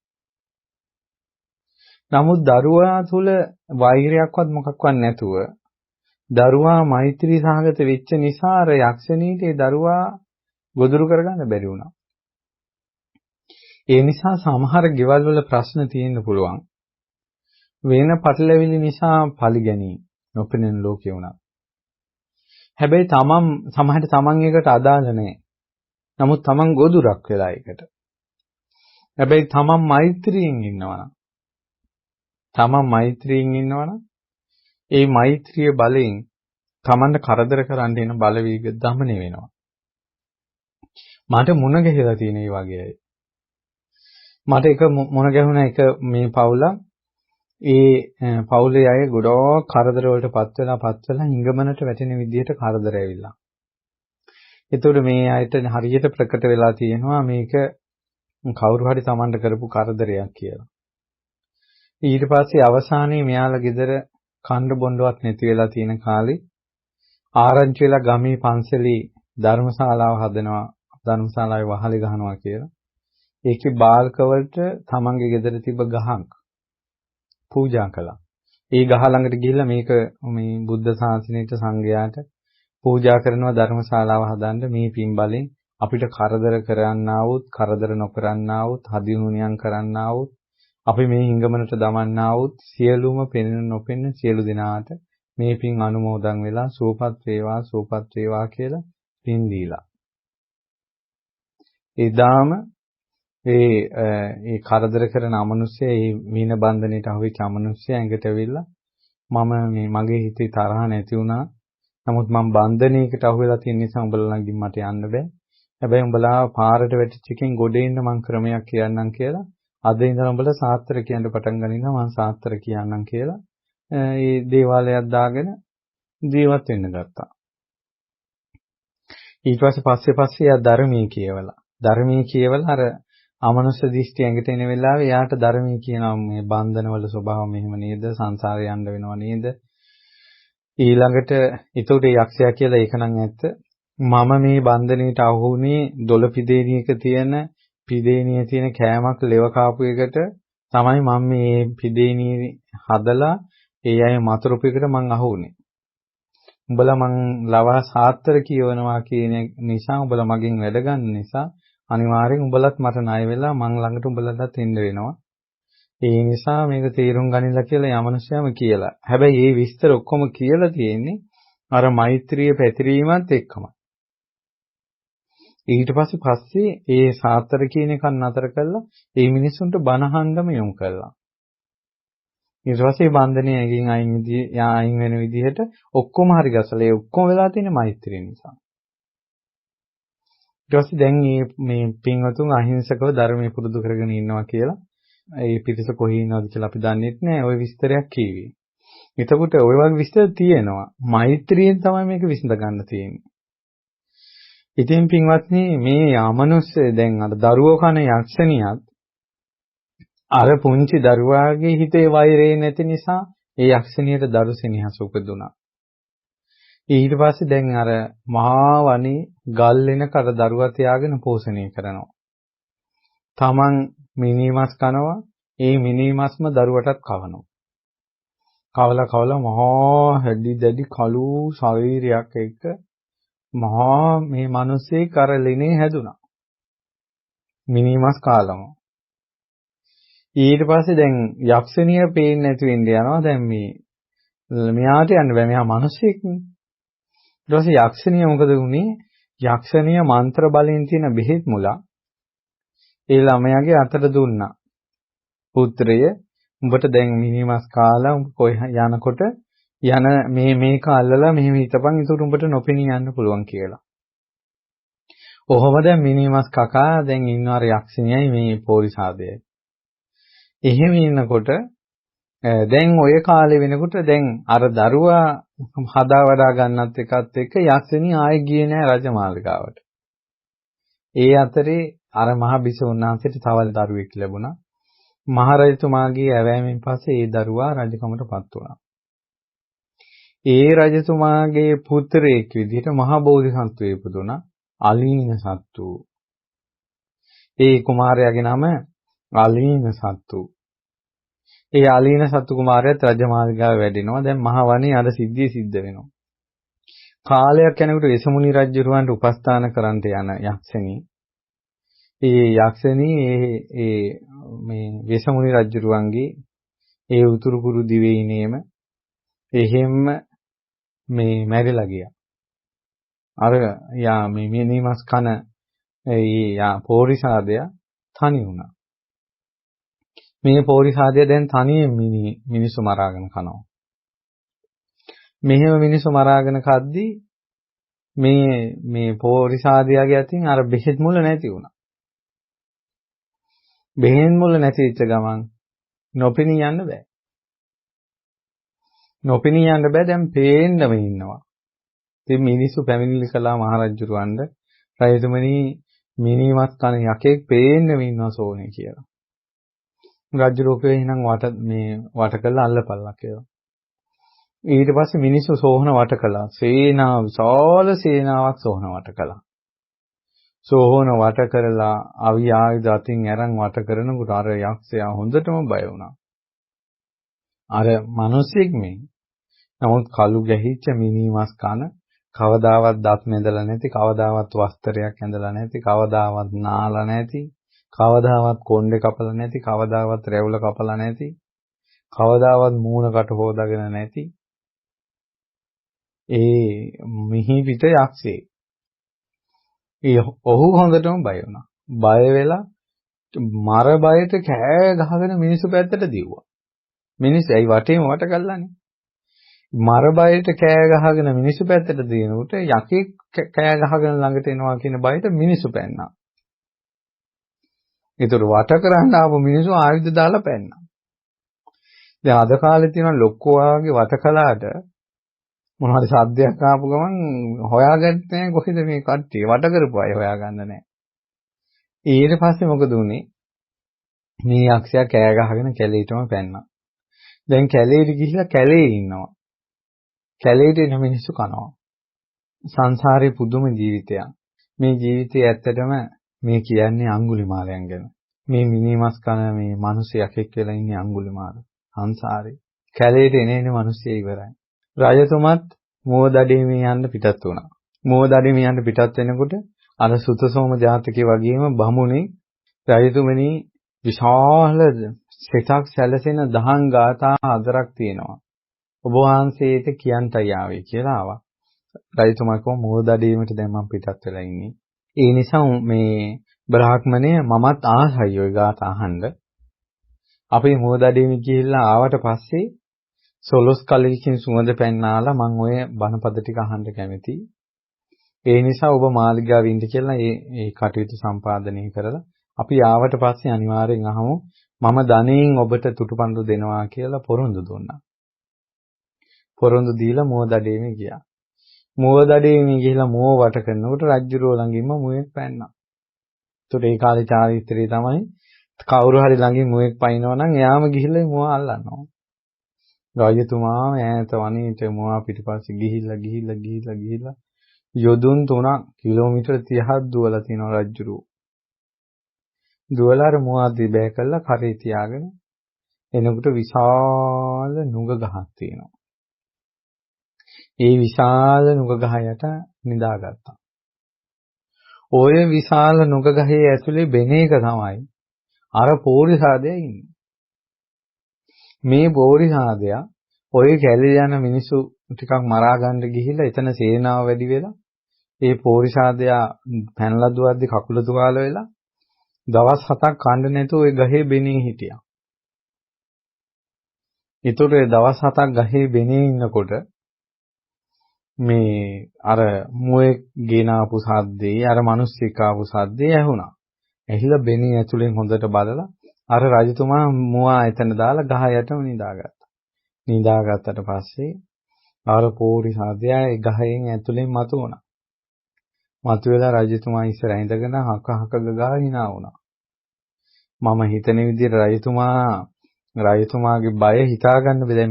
නමුත් දරුවා තුල වෛරයක්වත් මොකක්වත් නැතුව දරුවා මෛත්‍රී සහගත වෙච්ච නිසා අර යක්ෂණීට ඒ දරුවා ගොදුරු කරගන්න බැරි වුණා. ඒ නිසා සමහර ගෙවල් වල ප්‍රශ්න තියෙන්න පුළුවන්. වෙන පටලැවිලි නිසා පරිගැනීම නොපෙනෙන ලෝකේ වුණා. හැබැයි සමහරට තමන් එකට අදාළ නැහැ. නමුත් තමන් ගොදුරක් වෙලා ඒකට. හැබැයි තමන් මෛත්‍රියෙන් ඉන්නවනම් ඒ මෛත්‍රිය බලයෙන් තමන්ට කරදර කරන්න එන බලවේග දමනය වෙනවා. මට මුණ ගැහිලා තියෙන ඒ වගේ අය. මට එක මුණ ගැහුණ එක මේ පවුලක් ඒ පවුලේ අය ගොඩක් කරදර වලට පත් වෙලා හිඟමනට වැටෙන විදිහට කරදර ඇවිල්ලා. ඒතකොට මේ අයට හරියට ප්‍රකට වෙලා තියෙනවා මේක කවුරු හරි Tamanට කරපු කරදරයක් කියලා. ඊට පස්සේ අවසානයේ මෙයාලා ගෙදර කන්න බොන්නවත් නැති වෙලා තියෙන කාලේ ආරංචි වෙලා ගමේ පන්සලේ ධර්මශාලාව හදනවා, ධර්මශාලාවේ වහලේ ගහනවා කියලා. ඒකේ බාල්කවලට තමන්ගේ ගෙදර තිබ්බ ගහක් පූජා කළා. ඒ ගහ ළඟට ගිහිල්ලා මේක මේ බුද්ධ ශාසනයට සංඝයාට පූජා කරනවා ධර්මශාලාව හදන්න මේ පින් බලෙන් අපිට කරදර කරන්නා වූත් කරදර නොකරන්නා වූත් හදිනුනියම් කරන්නා වූත් අපි මේ හිඟමනට දමන්නා වූත් සියලුම පෙනෙන නොපෙනෙන සියලු දෙනාට මේ පින් අනුමෝදන් වෙලා සුවපත් වේවා කියලා පින් දීලා. එදාම ඒ කරදර කරන අමනුෂ්‍යය ඒ මීන බන්ධනයට අහුවෙච්ච අමනුෂ්‍යය ඇඟට ඇවිල්ලා මම මගේ හිතේ තරහ නැති වුණා. නමුත් මම බන්ධනයකට අහුවෙලා තියෙන නිසා උඹලා ළඟින් මට යන්න බෑ. හැබැයි උඹලා පාරට වැටිච්ච එකෙන් ගොඩ එන්න මං ක්‍රමයක් කියන්නම් කියලා. අද ඉඳලා උඹලා සාත්‍තර කියන්න පටන් ගනිනවා මං සාත්‍තර කියන්නම් කියලා. ඒ දේවාලයක් දාගෙන ජීවත් වෙන්න ගත්තා. ඊට පස්සේ යා ධර්මයේ කියවලා අර අමනුෂ්‍ය දිෂ්ටි ඇඟට එන වෙලාවේ යාට ධර්මයේ කියනවා මේ බන්ධනවල ස්වභාව මෙහෙම නේද සංසාරේ යන්න වෙනව නේද ඊළඟට ඒතකොට යක්ෂයා කියලා ඒක නම් ඇත්ත මම මේ බන්ධනයට අහුුනේ දොළ පිදේනියක තියෙන පිදේනියේ තියෙන කෑමක් ලෙව කාපු එකට තමයි මම මේ පිදේනිය හදලා ඒ අය මතුරුපු එකට මං අහුුනේ උඹලා මං ලවා සාත්‍තර කියවනවා කියන නිසා උඹලා මගෙන් වැඩ ගන්න නිසා අනිවාර්යෙන් උඹලත් මට ණය වෙලා මං ළඟට උඹලටත් එන්න වෙනවා. ඒ නිසා මේක තීරුම් ගනින්න කියලා යමනුෂ්‍යයම කියලා. හැබැයි මේ විස්තර ඔක්කොම කියලා තියෙන්නේ අර මෛත්‍රිය පැතිරීමත් එක්කමයි. ඊට පස්සේ ඒ සාත්‍තර කියන එක නතර කළා ඒ මිනිස්සුන්ට බනහන්නම යොමු කළා. ඊට පස්සේ බන්ධනය ඇඟින් අයින් වෙන විදිහට ඔක්කොම හරි ගසලා ඒ ඔක්කොම වෙලා තියෙන මෛත්‍රිය නිසා. ඊට පස්සේ දැන් මේ පින්වතුන් අහිංසකව ධර්මයේ පුරුදු කරගෙන ඉන්නවා කියලා ඒ පිරිස කොහේ ඉන්නවද කියලා අපි දන්නේ නැහැ. ওই විස්තරයක් කියවේ. එතකොට ওই වගේ විස්තර තියෙනවා. මෛත්‍රියෙන් තමයි මේක විසඳ ගන්න තියෙන්නේ. ඉතින් පින්වත්නි මේ අමනුෂ්‍ය දැන් අර දරුවෝ කන යක්ෂණියත් අර පුංචි දරුවාගේ හිතේ වෛරය නැති නිසා ඒ යක්ෂණියට දරු සෙනෙහස උපදුණා. ඊට පස්සේ දැන් අර මහා වනේ ගල් වෙනක අර දරුවා තියාගෙන පෝෂණය කරනවා. තමන් මිනිමස් කනවා, ඒ මිනිමස්ම දරුවටත් කවනවා. කවලා මහා හැඩි දැඩි කළු ශරීරයක් එක්ක මහා මේ මිනිස්සේ කරලිනේ හැදුනා. මිනිමස් කාලම. ඊට පස්සේ දැන් යක්ෂණිය පේන්නේ නැති වෙන්න යනවා. දැන් මෙයාට යන්න බෑ. මෙයා මිනිස්සෙක්නේ. ඊට පස්සේ යක්ෂණිය මොකද වුනේ? යක්ෂණිය මන්ත්‍ර බලෙන් තියෙන බෙහෙත් මුලා ඒ ළමයාගේ අතට දුන්නා. පුත්‍රය උඹට දැන් මිනිමස් කාලා උඹ කොයි යනකොට මේක අල්ලලා මෙහෙම හිටපන් ඒකට උඹට නොපෙනී යන්න පුළුවන් කියලා. ඔහොම දැන් මිනිමස් කකා දැන් ඉන්නවර යක්ෂණියයි මේ පෝරිසාදයයි. එහෙම ඉන්නකොට දැන් ඔය කාලේ වෙනකොට දැන් අර දරුවා හදා වඩා ගන්නත් එකත් එක්ක යක්ෂණිය ආයේ ගියේ නෑ රජමාලිගාවට. ඒ අතරේ අර මහ බිසෝන් වහන්සේට තවල් දරුවෙක් ලැබුණා. මහරජතුමාගේ ඇවෑමෙන් පස්සේ ඒ දරුවා රජකමටපත් වුණා. ඒ රජතුමාගේ පුත්‍රයෙක් විදිහට මහා බෝධිසත්වයෙ ඉපදුණා. අලීන සත්තු. ඒ කුමාරයාගේ නම අලීන සත්තු. ඒ අලීන සත්තු කුමාරයාත් රජමාලිගාවේ වැඩෙනවා. දැන් මහ වනේ අර සිද්ධිය සිද්ධ වෙනවා. කාලයක් යනකොට වෙසමුණි රජුරවන්ට උපස්ථාන කරන්නට යන යක්ෂණී. ඒ යක්ෂණී මේ වෙසමුණි රජුරවන්ගේ ඒ උතුරු කුරු දිවයිනේම එහෙම්ම මේ මැරිලා ගියා. අර මේ මිනිමස් කන ඒ පෝරිසාදයා තනි වුණා. මේ පෝරිසාදයා දැන් තනියෙන් මිනිස්සු මරාගෙන කනවා. මෙහෙම මිනිස්සු මරාගෙන කද්දී මේ පෝරිසාදයාගේ අතින් අර බෙහෙත් මුල නැති වුණා. බෙහෙත් මුල නැති වෙච්ච ගමන් නොපෙනී යන්න බෑ. දැන් පේන්නම ඉන්නවා. ඉතින් මිනිස්සු පැමිණිලි කළා මහරජුරවන්ට රජතුමනි මිනිමස් කන යකෙක් පේන්නම ඉන්නවා සෝනේ කියලා. රජු රෝපේ එහෙනම් වට කළා අල්ලපල්ලා කියලා. ඊට පස්සේ මිනිස්සු සෝහන වට කළා. විශාල සේනාවක් සෝහන වට කළා. සෝහන වට කරලා අවි ආයුධ අතින් අරන් වට කරනකොට අර යක්ෂයා හොඳටම බය වුණා. අර මිනිස්සෙක් මේ. නමුත් කළු ගැහිච්ච මිනිමස් කන කවදාවත් දත් මෙදලා නැති, කවදාවත් වස්ත්‍රයක් ඇඳලා නැති, කවදාවත් නාලා නැති, කවදාවත් කොණ්ඩේ කපලා නැති, කවදාවත් රැවුල කපලා නැති, කවදාවත් මූණකට හොදාගෙන නැති ඒ මිහි පිට යක්ෂයෙක්. ඔහු හොඳටම බය වුණා. බය වෙලා මර බයට කෑ ගහගෙන මිනිස්සු පැත්තට දිව්වා. මිනිස්සු ඇයි වටේම වට කළානේ. මර බයට කෑ ගහගෙන මිනිස්සු පැත්තට දිනනකොට යකෙක් කෑ ගහගෙන ළඟට එනවා කියන බයට මිනිස්සු පැන්නා. ඒතර වට කරන්න ආපු මිනිස්සු ආයුධ දාලා පැන්නා. දැන් අද කාලේ තියෙන ලොක්කෝ වගේ වට කළාට මොනවාරි සද්දයක් ආපු ගමන් හොයාගන්නේ නැහැ කොහෙද මේ කට්ටිය වට කරපු අය හොයාගන්න නැහැ. ඊට පස්සේ මොකද උනේ? මේ යක්ෂයා කෑ ගහගෙන කැලේටම පැන්නා. දැන් කැලේට ගිහිල්ලා කැලේ ඉන්නවා. කැලේට එන මිනිස්සු කනවා. සංසාරේ පුදුම ජීවිතයක්. මේ ජීවිතය ඇත්තටම මේ කියන්නේ අඟුලිමාලයන් ගැන. මේ මිනිමස් කන මේ මිනිසෙක් එක්කලා ඉන්නේ අඟුලිමාල. සංසාරේ. කැලේට එන මිනිස්සු ඉවරයි. රජතුමත් මෝදඩේමේ යන්න පිටත් වුණා. මෝදඩේමේ යන්න පිටත් වෙනකොට අර සුතසෝම ජාතකයේ වගේම බමුණේ රජතුමනි විශාල සිතක් සැලසෙන දහම් ගාථා 4ක් තියෙනවා. ඔබ වහන්සේට කියන්ටයි ආවේ කියලා ආවා. රජතුමා කිව්වා මෝදඩේමට දැන් මම පිටත් වෙලා ඉන්නේ. ඒ නිසා මේ බ්‍රාහ්මණය මමත් ආසයි ওই ගාථා අහන්න. අපි මෝදඩේමි ගිහිල්ලා ආවට පස්සේ සොලොස් කලකින් සුවඳ පැන්නාලා මම ඔය බණපද ටික අහන්න කැමතියි. ඒ නිසා ඔබ මාළිගාවේ ඉන්න කියලා ඒ කටයුතු සම්පාදනය කරලා අපි ආවට පස්සේ අනිවාර්යෙන් අහමු මම ධනෙන් ඔබට තුටුපන්දු දෙනවා කියලා පොරොන්දු දුන්නා. පොරොන්දු දීලා මෝදඩේමි ගියා. මෝදඩේමි ගිහිලා මෝ වට කරනකොට රජුරෝ ළඟින්ම මුවෙක් පැන්නා. ඒතකොට ඒ කාලේ චාරිත්‍රය තමයි කවුරු හරි ළඟින් මුවෙක් පයින්නවා නම් එයාම ගිහිල්ලා මුව අල්ලනවා. රාජතුමා ඈත වනයේට මුවා පිටිපස්සේ ගිහිල්ලා යොදුන් 3 කිලෝමීටර් 30ක් දුවලා තියෙනවා රජුරෝ. දුවලා අර මුවා දිබෑ කළා කරේ තියාගෙන එනකොට විශාල නුග ගහක් තියෙනවා. ඒ විශාල නුග ගහ යට නිදාගත්තා. ඔය විශාල නුග ගහේ ඇතුලේ බෙනේක තමයි අර පෝරිසාදයා ඉන්නේ. මේ පෝරිසාදයා ඔය කැලේ යන මිනිස්සු ටිකක් මරා ගන්න ගිහිල්ලා එතන සේනාව වැඩි වෙලා ඒ පෝරිසාදයා පැනලා දුවද්දි කකුල තුවාල වෙලා දවස් 7ක් කන්න නැතුව ওই ගහේ බෙනේ හිටියා. ඒතකොට දවස් 7ක් ගහේ බෙනේ ඉන්නකොට මේ අර මුවේ ගෙනාපු සද්දේ අර මිනිස්සෙක් ආපු සද්දේ ඇහුණා. ඇහිලා බෙනේ ඇතුලෙන් හොඳට බලලා අර රජතුමා මුවා එතන දාලා ගහ යටම නිදාගත්තා. නිදාගත්තට පස්සේ ආර පෝරිසාදයා ඒ ගහෙන් ඇතුලෙන් මතුවුණා. මතුවලා රජතුමා ඉස්සර ඉඳගෙන හක ගා hina වුණා. මම හිතන විදිහට රජතුමාගේ බය හිතා ගන්න බෑ.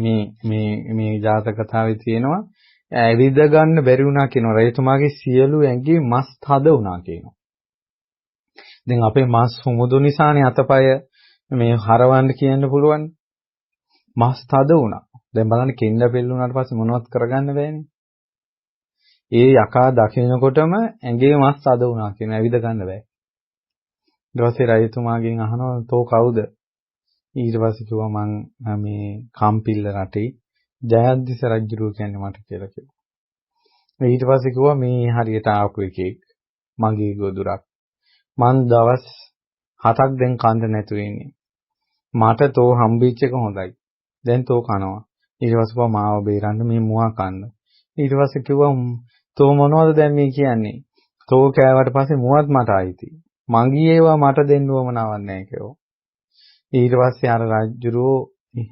මේ ජාතක කතාවේ තියෙනවා ඇවිද ගන්න බැරි වුණා කියනවා. රජතුමාගේ සියලු ඇඟේ මස් තද වුණා කියනවා. දැන් අපේ මස් සුමුදු නිසානේ අතපය මේ හරවන්න කියන්න පුළුවන්. මස් තද වුණා. දැන් බලන්න කෙන්ඩ පෙල්ලුණාට පස්සේ මොනවත් කරගන්න බෑනේ. ඒ යකා දකිනකොටම ඇඟේ මස් තද වුණා කියන ඇවිද ගන්න බෑ. ඊට පස්සේ රජතුමාගෙන් අහනවා තෝ කවුද? ඊට පස්සේ කිව්වා මං මේ කම්පිල්ල රටේ ජයද්දිස රජුරෝ කියන්නේ මට කියලා කිව්වා. ඊට පස්සේ කිව්වා මේ හරියට ආපු එකෙක් මගේ ගොදුරක්. මං දවස් 7ක් දැන් කන්න නැතුව ඉන්නේ. මට තෝ හම්බෙච්ච එක හොඳයි. දැන් තෝ කනවා. ඊට පස්සේ කිව්වා මාව බේරන්න මේ මුවා කන්න. ඊට පස්සේ කිව්වා තෝ මොනවද දැන් මේ කියන්නේ? තෝ කෑවට පස්සේ මුවත් මට ආйти. මංගී ඒවා මට දෙන්න ඕමනාවක් නැහැ කිව්වා. ඊට පස්සේ අර රජුරෝ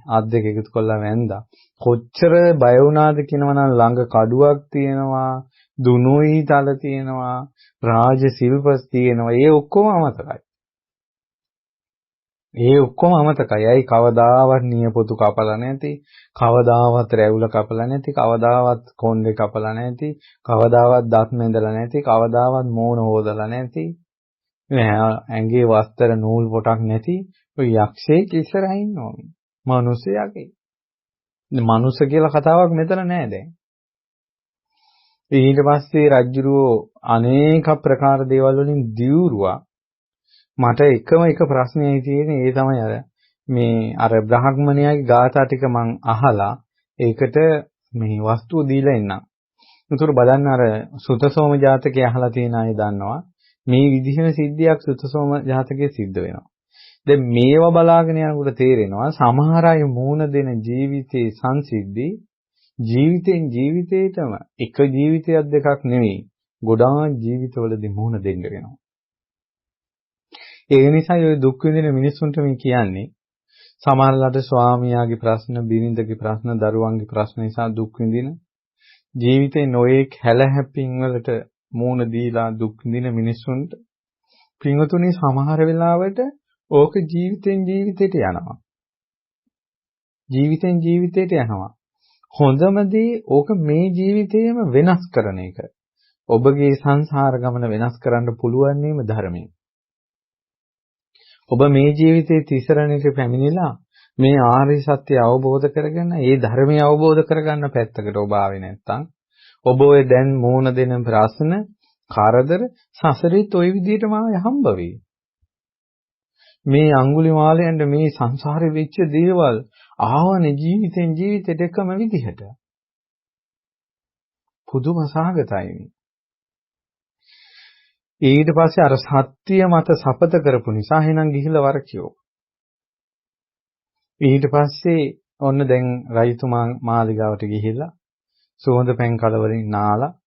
අත් දෙක එකතු කරලා වැන්දා. කොච්චර බය වුණාද කියනවනම් ළඟ කඩුවක් තියෙනවා, දුනුයි තල තියෙනවා, රාජ සිල්පස් තියෙනවා. ඒ ඔක්කොම අමතකයි. ඒ ඔක්කොම අමතකයි. ඇයි කවදාවත් නියපොතු කපලා නැති, කවදාවත් රැවුල කපලා නැති, කවදාවත් කොණ්ඩේ කපලා නැති, කවදාවත් දත් මෙදලා නැති, කවදාවත් මූණ හොදලා නැති, ඇඟේ වස්ත්‍ර නූල් පොටක් නැති ඔය යක්ෂයෙක් ඉස්සරහින් ඉන්නවා. මිනිස්සෙක්ගේ. මනුස්ස කියලා කතාවක් මෙතන නෑ දැන්. ඊට පස්සේ රජුරෝ අනේක ප්‍රකාර දේවල් වලින් දියුරුවා. මට එකම එක ප්‍රශ්නයයි තියෙන්නේ ඒ තමයි අර බ්‍රාහ්මණයාගේ ගාථා ටික මං අහලා ඒකට මේ වස්තුව දීලා එන්නම්. උතුර බලන්න අර සුතසෝම ජාතකය අහලා තියෙන අය දන්නවා මේ විදිහම සිද්ධියක් සුතසෝම ජාතකයේ සිද්ධ වෙනවා. දැන් මේවා බලාගෙන යනකොට තේරෙනවා සමහර අය මූණ දෙන ජීවිතේ සංසිද්ධි ජීවිතෙන් ජීවිතේටම එක ජීවිතයක් දෙකක් නෙවෙයි ගොඩාක් ජීවිතවලදී මූණ දෙන්න වෙනවා. ඒ නිසා ඔය දුක් විඳින මිනිස්සුන්ට මේ කියන්නේ සමහරවිට ස්වාමියාගේ ප්‍රශ්න, බිරිඳගේ ප්‍රශ්න, දරුවන්ගේ ප්‍රශ්න නිසා දුක් විඳින ජීවිතේ නොයේක් හැලහැප්පින් වලට මූණ දීලා දුක් විඳින මිනිස්සුන්ට පින්වතුනි සමහර වෙලාවට ඕක ජීවිතෙන් ජීවිතයට යනවා. ජීවිතෙන් ජීවිතයට යනවා. හොඳම දේ ඕක මේ ජීවිතේම වෙනස් කරන එක. ඔබගේ සංසාර ගමන වෙනස් කරන්න පුළුවන් නේම ධර්මයෙන්. ඔබ මේ ජීවිතයේ තිසරණයට පැමිණිලා මේ ආර්ය සත්‍ය අවබෝධ කරගෙන ඒ ධර්මය අවබෝධ කරගන්න පැත්තකට ඔබ ආවේ නැත්තම් ඔබ ඔය දැන් මූණ දෙන ප්‍රශ්න කරදර සසරේත් ওই විදිහටම හම්බ වෙයි. මේ අඟුලිමාලයන්ට මේ සංසාරේ වෙච්ච දේවල් ආවනේ ජීවිතෙන් ජීවිතයට එකම විදිහට. පුදුම සහගතයි. ඊට පස්සේ අර සත්‍ය මත සපත කරපු නිසා එහෙනම් ගිහිල්ලා වරකියෝ. ඊට පස්සේ ඔන්න දැන් රජතුමා මාලිගාවට ගිහිල්ලා සුවඳ පැන් කලවලින් නාලා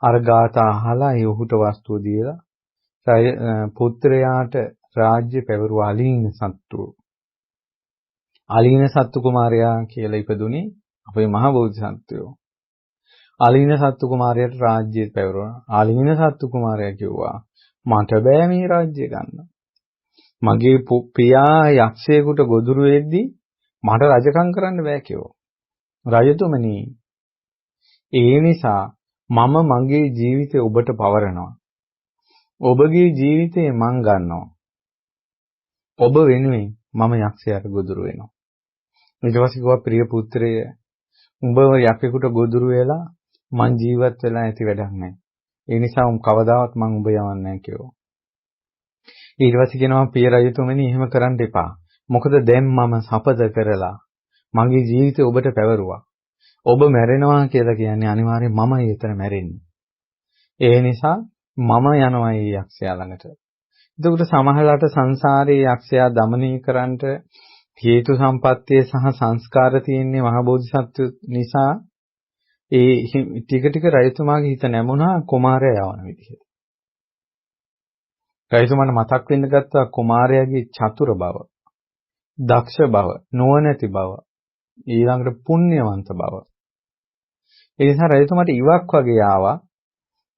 අර ගාථා අහලා ඒ උහුට වස්තුව දීලා පුත්‍රයාට රාජ්‍ය පැවරුව අලීන සත්තු. අලීන සත්තු කුමාරයා කියලා ඉපදුනේ අපේ මහ බෝධිසත්වයෝ. අලීන සත්තු කුමාරයාට රාජ්‍යය පැවරුණා. අලීන සත්තු කුමාරයා කිව්වා මට බෑ මේ රාජ්‍ය ගන්න. මගේ පියා යක්ෂයෙකුට ගොදුරු වෙද්දී මට රජකම් කරන්න බෑ කිව්වා. රජතුමනි ඒ නිසා මම මගේ ජීවිතය ඔබට පවරනවා. ඔබගේ ජීවිතේ මං ගන්නවා. ඔබ වෙනුවෙන් මම යක්ෂයාට ගොදුරු වෙනවා. ඊට පස්සේ කිව්වා ප්‍රිය පුත්‍රය උඹ යකෙකුට ගොදුරු වෙලා මං ජීවත් වෙලා ඇති වැඩක් නැහැ. ඒ නිසා කවදාවත් මං උඹ යවන්නේ නැහැ කිව්වා. ඊට පස්සේ කියනවා පිය රජතුමනි එහෙම කරන්න එපා. මොකද දැන් මම සපත කරලා මගේ ජීවිතය ඔබට පැවරුවා. ඔබ මැරෙනවා කියලා කියන්නේ අනිවාර්යෙන් මමයි එතන මැරෙන්නේ. ඒ නිසා මම යනවා මේ යක්ෂයා ළඟට. එතකොට සමහරලාට සංසාරයේ යක්ෂයා দমনය කරන්නට හේතු සම්පත්තිය සහ සංස්කාර තියෙන්නේ මහ බෝධිසත්ව නිසා ඒ ටික ටික රජතුමාගේ හිත නැමුණා කුමාරයා යවන විදිහට. රජතුමාට මතක් වෙන්න ගත්තා කුමාරයාගේ චතුර බව, දක්ෂ බව, නුවණැති බව, ඊළඟට පුණ්‍යවන්ත බව. ඒ නිසා රජතුමාට ඉවක් වගේ ආවා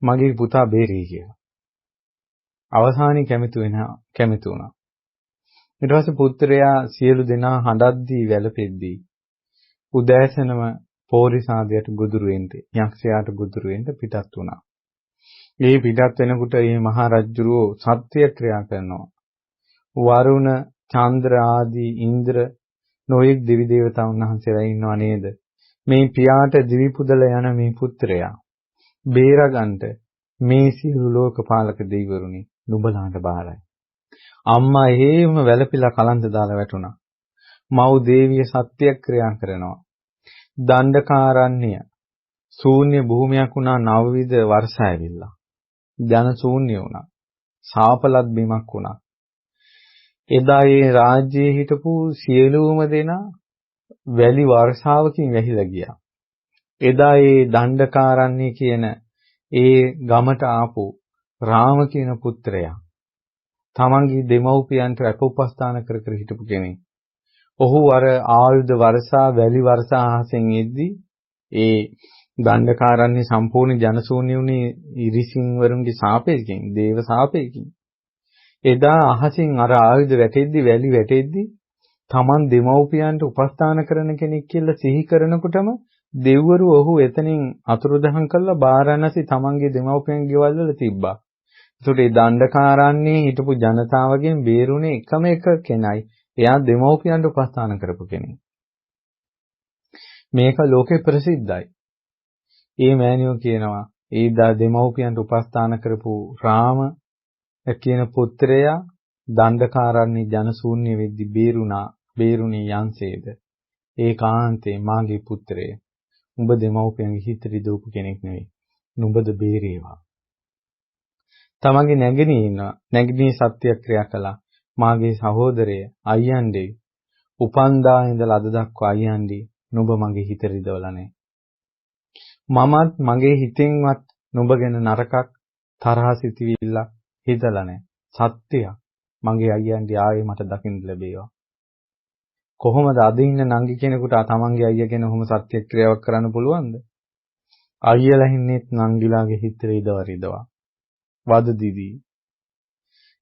මගේ පුතා බේරී කියලා. අවසානයේ කැමති වුණා. ඊට පස්සේ පුත්‍රයා සියලු දෙනා හඬද්දී වැළපෙද්දී උදෑසනම පෝරිසාදයට ගොදුරු වෙන්න යක්ෂයාට ගොදුරු වෙන්න පිටත් වුණා. මේ පිටත් වෙනකොට මේ මහා රජුරෝ සත්‍ය ක්‍රියා කරනවා. වරුණ, චන්ද්‍ර ආදී ඉන්ද්‍ර නොයෙක් දෙවි දේවතාවුන් වහන්සේලා ඉන්නව නේද? මේ පියාට දිවි පුදල යන මේ පුත්‍රයා බේරගන්ට මේ සියලු ලෝකපාලක දෙවිවරුනි නුඹලාට බාරයි. අම්මා එහෙම වැළපිලා කලන්ත දාලා වැටුණා. මව් දේවිය සත්‍ය ක්‍රියා කරනවා. දණ්ඩකාරණ්‍ය ශූන්‍ය භූමියක් වුණා නවවිධ වර්ෂ ඇවිල්ලා. ධන ශූන්‍ය වුණා. සාපලත් බිමක් වුණා. එදා ඒ රාජ්‍යයේ හිටපු සියලුම දෙනා වැලි වර්ෂාවකින් වැහිලා ගියා. එදා ඒ දණ්ඩකාරණ්‍ය කියන ඒ ගමට ආපු රාම කියන පුත්‍රයා තමන්ගේ දෙමව්පියන්ට අපෝපස්ථාන කර කර හිටපු කෙනෙක්. ඔහු අර ආයුධ වර්ෂා වැලි වර්ෂා අහසෙන් එද්දී ඒ දණ්ඩකාරණ්‍ය සම්පූර්ණ ජනශූන්‍ය වුණේ ඉරිසින් වරුන්ගේ සාපේකින් දේව සාපේකින්. එදා අහසින් අර ආයුධ වැටෙද්දි වැලි වැටෙද්දි Taman දෙමව්පියන්ට උපස්ථාන කරන කෙනෙක් කියලා සිහි කරනකොටම දෙව්වරු ඔහු එතනින් අතුරුදහන් කළා බාරණසි Tamanගේ දෙමව්පියන් ගෙවල් වල තිබ්බා. ඒකට ඒ දණ්ඩකාරාන්නේ හිටපු ජනතාවගෙන් බේරුනේ එකම එක කෙනයි. එයා දෙමව්පියන්ට උපස්ථාන කරපු කෙනෙක්. මේක ලෝකේ ප්‍රසිද්ධයි. ඒ මෑණියෝ කියනවා ඒ දෙමව්පියන්ට උපස්ථාන කරපු රාම කියන පුත්‍රයා දණ්ඩකාරාන්නේ ජනශූන්‍ය වෙද්දි බේරුණේ යන්සේද. ඒකාන්තේ මාගේ පුත්‍රය. උඹ දෙමව්පියන්ගේ හිත රිදවපු කෙනෙක් නෙවෙයි. නුඹද බේරේවා. තමන්ගේ නැගණිය ඉන්නවා. නැගණිය සත්‍යක්‍රියා කළා. මාගේ සහෝදරය අයියන්ඩේ උපන්දා ඉඳලා අද දක්වා අයියන්ඩේ නුඹ මගේ හිත රිදවලා නැහැ. මමත් මගේ හිතෙන්වත් නුඹ ගැන නරකක් තරහ සිටිවිල්ල හිතලා නැහැ. සත්‍යය මගේ අයියන්ඩේ ආයේ මට දකින්න ලැබේවා. කොහොමද අද ඉන්න නංගි කෙනෙකුට තමන්ගේ අයියා ගැන ඔහොම සත්‍යක්‍රියාවක් කරන්න පුළුවන්ද? අයියලා ඉන්නෙත් නංගිලාගේ හිත රිදවරිදවා. වද දිදී.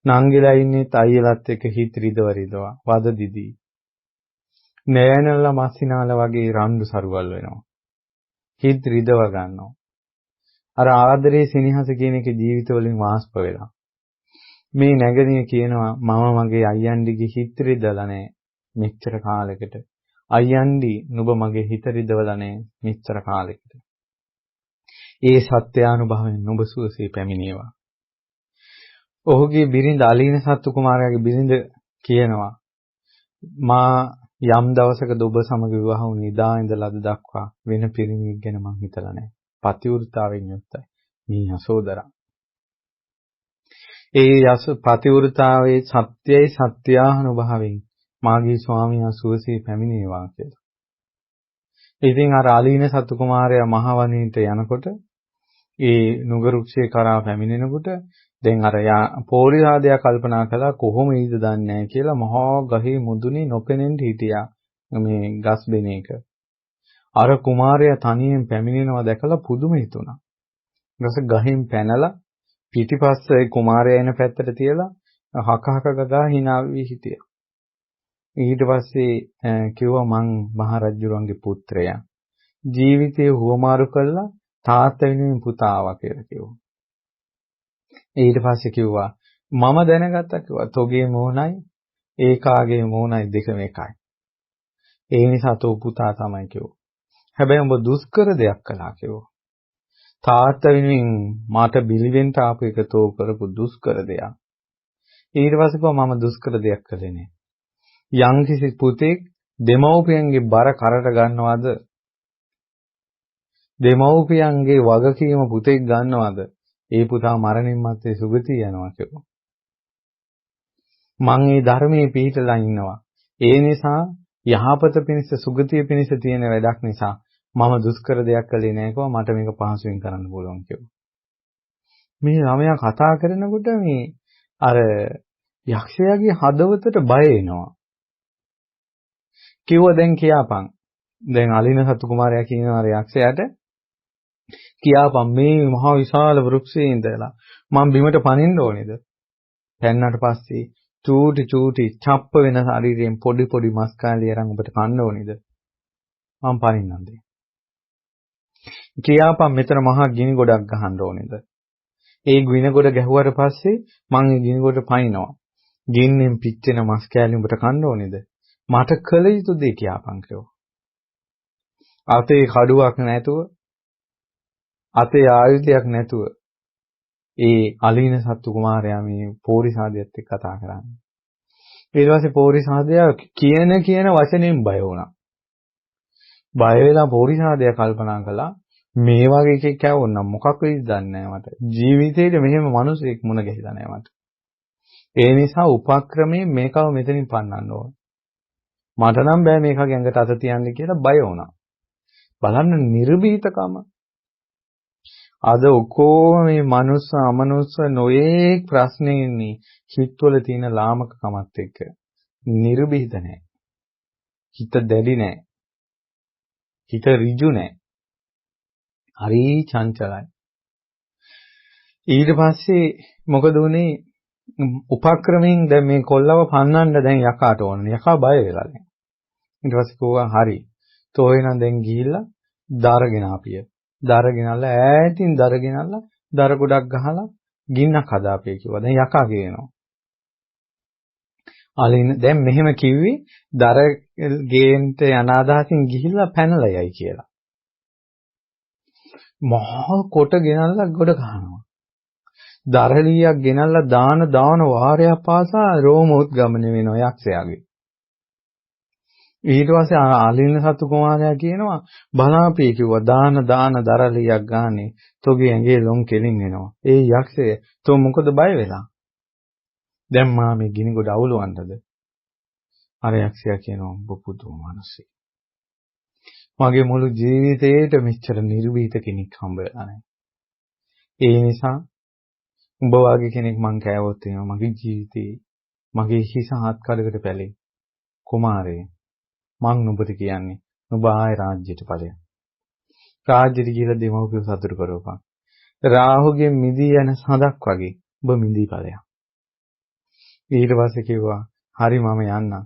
නංගිලා ඉන්නෙත් අයියලත් එක්ක හිත රිදවරිදවා. වද දිදී. නෑනලා මස්සිනාලා වගේ රණ්ඩු සරුවල් වෙනවා. හිත රිදව ගන්නවා. අර ආදරේ සෙනෙහස කියන එක ජීවිතවලින් වාස්ප වෙලා. මේ නැගණිය කියනවා මම මගේ අයියන්ඩිගේ හිත රිදලා නෑ මෙච්චර කාලෙකට. අයියන්ඩි නුඹ මගේ හිත රිදවලා නෑ මෙච්චර කාලෙකට. ඒ සත්‍යානුභවයෙන් නුඹ සුවසේ පැමිණේවා. ඔහුගේ බිරිඳ අලීන සත්තු කුමාරයාගේ බිරිඳ කියනවා මා යම් දවසකද ඔබ සමග විවාහ වුණ ඉදා ඉඳලා අද දක්වා වෙන පිරිමියෙක් ගැන මං හිතලා නැහැ. පතිවෘතාවෙන් යුක්තයි. මේ යසෝදරා. ඒ පතිවෘතාවේ සත්‍යයි සත්‍යානුභවයෙන් මාගේ ස්වාමියා සුවසේ පැමිණේවා කියලා. ඉතින් අර අලීන සත්තු කුමාරයා මහවණේට යනකොට ඒ නුගරුක්ෂේ කරා පැමිණෙනකොට දැන් අර පෝරිහාදයා කල්පනා කළා කොහොම ඊද දන්නේ නැහැ කියලා මහා ගහේ මුදුනේ නොපෙනෙන්න හිටියා මේ ගස් බෙනේක. අර කුමාරයා තනියෙන් පැමිණෙනවා දැකලා පුදුම හිතුණා. ඊට ගහෙන් පැනලා පිටිපස්සේ කුමාරයා එන පැත්තට තියලා හක ගගා hina වී හිටියා. ඊට පස්සේ කිව්වා මං මහරජුරුවන්ගේ පුත්‍රයා. ජීවිතේ හුවමාරු කළා තාත්තා වෙනුවෙන් පුතා ආවා කියලා කිව්වා. ඊට පස්සේ කිව්වා මම දැනගත්තා කිව්වා තෝගේ මොහොනයි ඒකාගේ මොහොනයි දෙකම එකයි. ඒ නිසා තෝ පුතා තමයි කිව්වා. හැබැයි උඹ දුෂ්කර දෙයක් කළා කිව්වා. තාත්තා වෙනුවෙන් මට බිලිවෙන්න ආපු එක තෝ කරපු දුෂ්කර දෙයක්. ඊට පස්සේ කිව්වා මම දුෂ්කර දෙයක් කළේ නෑ. යම්කිසි පුතෙක් දෙමව්පියන්ගේ බර කරට ගන්නවද? දෙමව්පියන්ගේ වගකීම පුතෙක් ගන්නවද? ඒ පුතා මරණින් මත්තේ සුගතිය යනවා කියලා. මං මේ ධර්මයේ පිහිටලා ඉන්නවා. ඒ නිසා යහපත පිණිස සුගතිය පිණිස තියෙන වැඩක් නිසා මම දුෂ්කර දෙයක් කළේ නෑ කිව්වා මට මේක පහසුවෙන් කරන්න පුළුවන් කියලා. මේ ළමයා කතා කරනකොට මේ අර යක්ෂයාගේ හදවතට බය එනවා. කිව්වා දැන් කියාපන්. දැන් අලින සතු කුමාරයා කියනවා අර යක්ෂයාට කියාපන් මේ මහා විශාල වෘක්ෂයේ ඉඳලා මම බිමට පනින්න ඕනේද? පැන්නට පස්සේ චූටි චප්ප වෙන ශරීරයෙන් පොඩි මස් කාලිය අරන් ඔබට කන්න ඕනේද? මම පනින්නම් දෙන්න. කියාපන් මෙතන මහා ගිනි ගොඩක් ගහන්න ඕනේද? ඒ ගිනි ගොඩ ගැහුවට පස්සේ මම ඒ ගිනි ගොඩ පනිනවා. ගින්නෙන් පිච්චෙන මස් කෑලි ඔබට කන්න ඕනේද? මට කළ යුතු දේ කියාපන් කිව්වා. අතේ කඩුවක් නැතුව අතේ ආයුධයක් නැතුව ඒ අලීන සත්තු කුමාරයා මේ පෝරිසාදයට එක්ක කතා කරන්නේ. ඊට පස්සේ පෝරිසාදයා කියන වචනෙන් බය වුණා. බය වෙලා පෝරිසාදයා කල්පනා කළා මේ වගේ එකෙක් ඇවුනම් මොකක් වෙයිද දන්නේ නැහැ මට. ජීවිතේට මෙහෙම මිනිසෙක් මුණ ගැහිලා නැහැ මට. ඒ නිසා උපක්‍රමයෙන් මේකව මෙතනින් පන්නන්න ඕන. මට නම් බෑ මේක ගැඟට අත තියන්න කියලා බය වුණා. බලන්න නිර්භීතකම. අද ඔක්කොම මේ මනුස්ස අමනුස්ස නොයේක් ප්‍රශ්න ඉන්නේ හිතවල තියෙන ලාමකකමත් එක්ක. නිර්භීත නැහැ. හිත දැඩි නැහැ. හිත ඍජු නැහැ. හරි චංචලයි. ඊට පස්සේ මොකද උනේ උපක්‍රමයෙන් දැන් මේ කොල්ලව පන්නන්න දැන් යකාට ඕනනේ. යකා බය වෙලා දැන්. ඊට පස්සේ කිව්වා හරි. තෝ එනන් දැන් ගිහිල්ලා දරගෙන ආපිය. දරගෙනල්ලා ඈතින් දරගෙනල්ලා දර ගොඩක් ගහලා ගින්නක් හදාපිය කිව්වා. දැන් යකා කියනවා. අලින් දැන් මෙහෙම කිව්වේ දර ගේන්ට යන අදහසින් ගිහිල්ලා පැනලා යයි කියලා. මහා කොට ගෙනල්ලා ගොඩ ගහනවා. දරලියක් ගෙනල්ලා දාන වාරයක් පාසා රෝම උද්ගමනය වෙනවා යක්ෂයාගේ. ඊට පස්සේ අලින්න සතු කුමාරයා කියනවා බලාපී කිව්වා දාන දරලියක් ගානේ තෝගේ ඇඟේ ලොම් කෙලින් වෙනවා. ඒ යක්ෂය තෝ මොකද බය වෙලා? දැන් මා මේ ගිනි ගොඩ අවුලවන්නද? අර යක්ෂයා කියනවා ඔබ පුදුම මිනිස්සෙක්. මගේ මුළු ජීවිතේට මෙච්චර නිර්භීත කෙනෙක් හම්බ වෙලා නැහැ. ඒ නිසා උඹ වගේ කෙනෙක් මං කෑවොත් එහෙම මගේ ජීවිතේ මගේ හිස හත් කඩකට පැලේ. කුමාරේ මං නුඹට කියන්නේ නුඹ ආයේ රාජ්‍යයට ඵලයක්. රාජ්‍යයට ගිහලා දෙමව්පියෝ සතුටු කරවපන්. රාහුගේ මිදී යන සඳක් වගේ ඔබ මිදී ඵලයක්. ඊට පස්සේ කිව්වා හරි මම යන්නම්.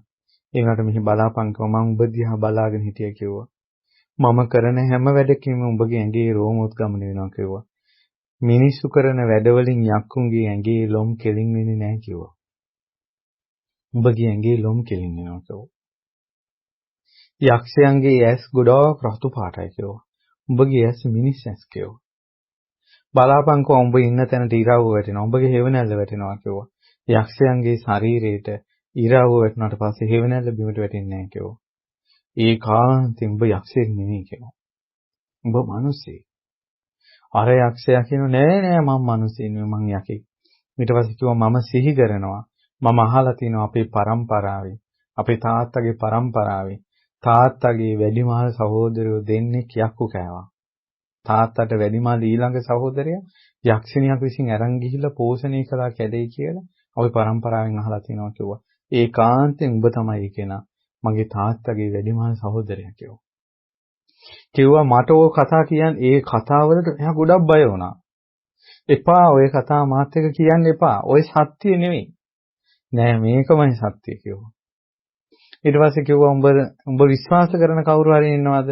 ඒකට මෙහි බලාපන් කිව්වා මං ඔබ දිහා බලාගෙන හිටියා කිව්වා. මම කරන හැම වැඩකින්ම උඹගේ ඇඟේ රෝමෝත්ගමන වෙනවා කිව්වා. මිනිස්සු කරන වැඩවලින් යක්කුන්ගේ ඇඟේ ලොම් කෙලින් වෙන්නේ නැහැ කිව්වා. උඹගේ ඇඟේ ලොම් කෙලින් වෙනවා කිව්වා. යක්ෂයන්ගේ ඇස් ගොඩාක් රතු පාටයි කිව්වා. උඹගේ ඇස් මිනිස් ඇස් කිව්වා. බලාපන්කෝ උඹ ඉන්න තැනට ඉරව්ව වැටෙනවා. උඹගේ හේවණැල්ල වැටෙනවා කිව්වා. යක්ෂයන්ගේ ශරීරයට ඉරව්ව වැටුණාට පස්සේ හේවණැල්ල බිමට වැටෙන්නේ නැහැ කිව්වා. ඒකාන්තයෙන් උඹ යක්ෂයෙක් නෙවෙයි කිව්වා. උඹ මිනිස්සෙක්. අර යක්ෂයා කියනවා නෑ මම මිනිස්සෙක් නෙවෙයි මං යකෙක්. ඊට පස්සේ කිව්වා මම සිහි කරනවා. මම අහලා තිනවා අපේ පරම්පරාවේ අපේ තාත්තගේ පරම්පරාවේ තාත්තගේ වැඩිමහල් සහෝදරයෝ දෙන්නෙක් යක්කු කෑවා. තාත්තට වැඩිමහල් ඊළඟ සහෝදරයා යක්ෂණියක් විසින් අරන් ගිහිල්ලා පෝෂණය කළා කැදේ කියලා අපි පරම්පරාවෙන් අහලා තිනවා කිව්වා. ඒකාන්තයෙන් උඹ තමයි කෙනා මගේ තාත්තගේ වැඩිමහල් සහෝදරයා කිව්වා. කිව්වා මට ඕක කතා කියන්නේ ඒ කතාවලට එයා ගොඩක් බය වුණා. එපා ඔය කතාව මාත් එක්ක කියන්න එපා. ඔය සත්‍ය නෙවෙයි. නෑ මේකමයි සත්‍ය කිව්වා. ඊට පස්සේ කිව්වා උඹ විශ්වාස කරන කවුරු හරි ඉන්නවද?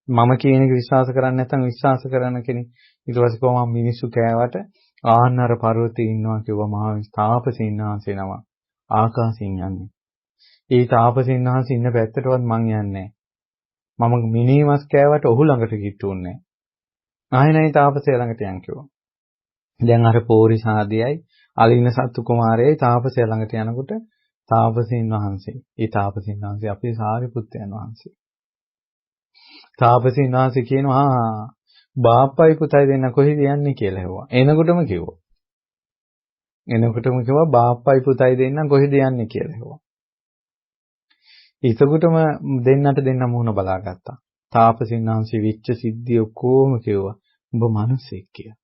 මම කියන එක විශ්වාස කරන්නේ නැත්නම් විශ්වාස කරන කෙනෙක්. ඊට පස්සේ කිව්වා මම මිනිස්සු කෑවට ආන්නර පර්වතයේ ඉන්නවා කිව්වා මහා තාපසීන් වහන්සේ නම ආකාශයෙන් යන්නේ. ඒ තාපසීන් වහන්සේ ඉන්න පැත්තටවත් මං යන්නේ මම මිනිමස් කෑවට ඔහු ළඟට කිට්ටුන්නේ නැහැ. ආයෙ තාපසය ළඟට යන් කිව්වා. දැන් අර පෝරිසාදියයි අලින්න සත්තු කුමාරයයි තාපසය ළඟට යනකොට තාපසීන් වහන්සේ. ඒ තාපසීන් වහන්සේ අපේ සාරිපුත්තයන් වහන්සේ. තාපසීන් වහන්සේ කියනවා බාප්පයි පුතයි දෙන්න කොහෙද යන්නේ කියලා හෙව්වා. එනකොටම කිව්වා බාප්පයි පුතයි දෙන්න කොහෙද යන්නේ කියලා හෙව්වා. ඒතකොටම දෙන්න මුහුණ බලාගත්තා. තාපසීන් වහන්සේ විච්ච සිද්ධිය ඔක්කොම කිව්වා. උඹ මිනිසෙක් කියලා.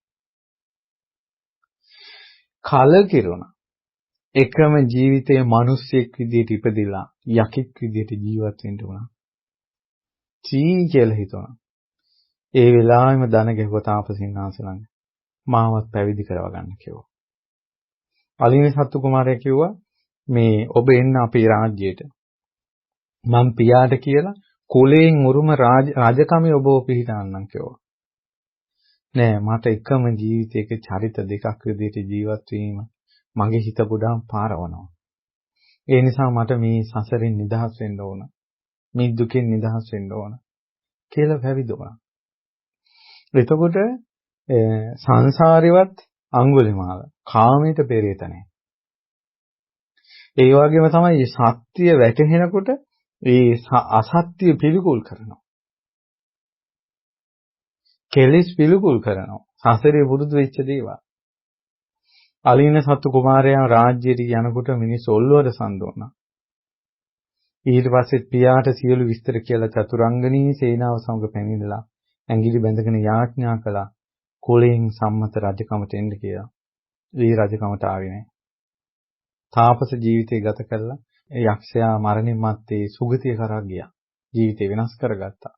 කලකිරුණා. එකම ජීවිතයේ මිනිසෙක් විදියට ඉපදිලා යකෙක් විදියට ජීවත් වෙන්න උනා. චී කියලා හිතුණා. ඒ වෙලාවෙම දන ගැහුවා තාපසීන් වහන්සේ ළඟ. මාවත් පැවිදි කරව ගන්න කිව්වා. අලිනේ සත්තු කුමාරයා කිව්වා මේ ඔබ එන්න අපේ රාජ්‍යයට. මම පියාට කියලා කුලයෙන් උරුම රාජකමේ ඔබව පිළිගන්නම් කිව්වා. නෑ මට එකම ජීවිතයක චරිත දෙකක් විදිහට ජීවත් වීම මගේ හිත ගොඩාක් පාරවනවා. ඒ නිසා මට මේ සසරෙන් නිදහස් වෙන්න ඕන. මේ දුකෙන් නිදහස් වෙන්න ඕන කියලා පැවිදුණා. එතකොට සංසාරේවත් අඟුලිමාල කාමයට පෙරේත නැහැ. ඒ වගේම තමයි සත්‍ය වැටහෙනකොට ඒ අසත්‍ය පිළිකුල් කරනවා. කෙලෙස් පිළිකුල් කරනවා. සසරේ පුරුදු වෙච්ච දේවල්. අලින සත්තු කුමාරයා රාජ්‍යයට යනකොට මිනිස්සු ඔල්ලුවට සම්දෝනා. ඊට පස්සේ පියාට සියලු විස්තර කියලා චතුරංගනී සේනාව සමග පැමිණලා ඇඟිලි බැඳගෙන යාඥා කළා. කුලයෙන් සම්මත රජකමට එන්න කියලා. ඒ රජකමට ආවේ නැහැ. තාපස ජීවිතය ගත කළා. ඒ යක්ෂයා මරණින් මත්තේ සුගතිය කරා ගියා. ජීවිතේ වෙනස් කරගත්තා.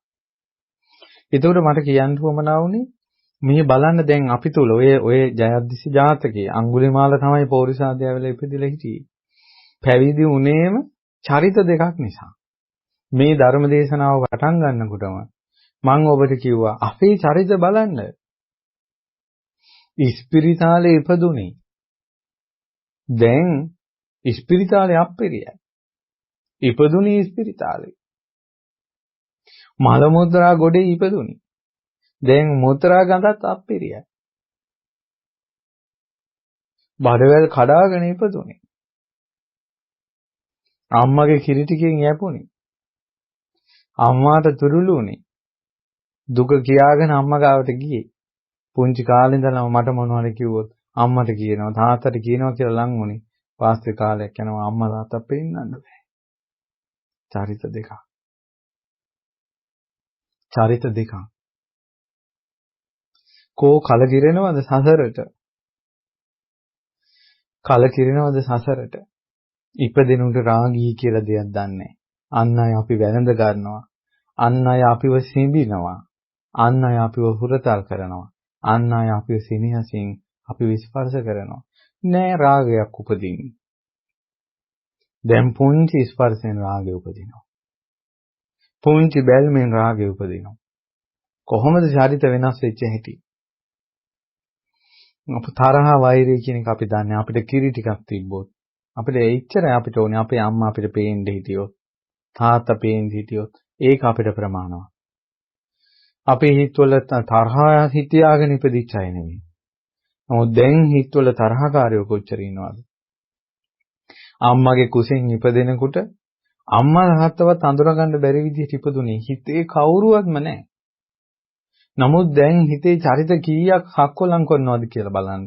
එතකොට මට කියන්න උවමනා වුණේ මේ බලන්න දැන් අපි තුල ඔය ජයද්දිසි ජාතකයේ අඟුලිමාල තමයි පෞරිසාදයා වෙලා ඉපදිලා හිටියේ. පැවිදි වුණේම චරිත දෙකක් නිසා. මේ ධර්ම දේශනාව පටන් ගන්නකොටම මම ඔබට කිව්වා අපේ චරිත බලන්න. ඉස්පිරිතාලේ ඉපදුනේ. දැන් ඉස්පිරිතාලේ අප්පිරියයි. ඉපදුනේ ඉස්පිරිතාලේ. මල මුද්‍රා ගොඩේ ඉපදුනේ. දැන් මුද්‍රා ගඳත් අප්පිරියයි. බඩවැල් කඩාගෙන ඉපදුනේ. අම්මගේ කිරි ටිකෙන් යැපුණේ. අම්මාට තුරුළුනේ. දුක කියාගෙන අම්මා ගාවට ගියේ. පුංචි කාලේ ඉඳලා මට මොනවද කිව්වොත් අම්මට කියනවා තාත්තට කියනවා කියලා ලං වුණේ. වාස්තේ කාලයක් යනවා අම්මා තාත්තා පෙන්නන්න බෑ. චරිත දෙකක්. චරිත දෙකක්. කෝ කලකිරෙනවද සසරට? කලකිරෙනවද සසරට? ඉපදෙනුට රාගී කියලා දෙයක් දන්නේ. අන් අය අපි වැළඳ ගන්නවා. අන් අය අපිව සිඹිනවා. අන් අය අපිව හුරතල් කරනවා. අන් අය අපිව සිනහසින් අපිව ස්පර්ශ කරනවා. නෑ රාගයක් උපදින්නේ. දැන් පුංචි ස්පර්ශයෙන් රාගය උපදිනවා. පුංචි බැල්මෙන් රාගය උපදිනවා. කොහොමද චරිත වෙනස් වෙච්ච හැටි? තරහ වෛරය කියන එක අපි දන්නේ අපිට කිරි ටිකක් තිබ්බොත් අපිට එච්චරයි අපිට ඕනේ අපේ අම්මා අපිට පේන්න හිටියොත් තාත්තා පේන්න හිටියොත් ඒක අපිට ප්‍රමාණවත්. අපේ හිතවල තරහ හිතියාගෙන ඉපදිච්ච අය නෙමෙයි. නමුත් දැන් හිතවල තරහකාරයෝ කොච්චර ඉන්නවද? අම්මගේ කුසෙන් ඉපදෙනකොට අම්මා තාත්තවත් අඳුරගන්න බැරි විදිහට ඉපදුනේ. හිතේ කවුරුවත්ම නැහැ. නමුත් දැන් හිතේ චරිත කීයක් හක්කොලම් කරනවද කියලා බලන්න.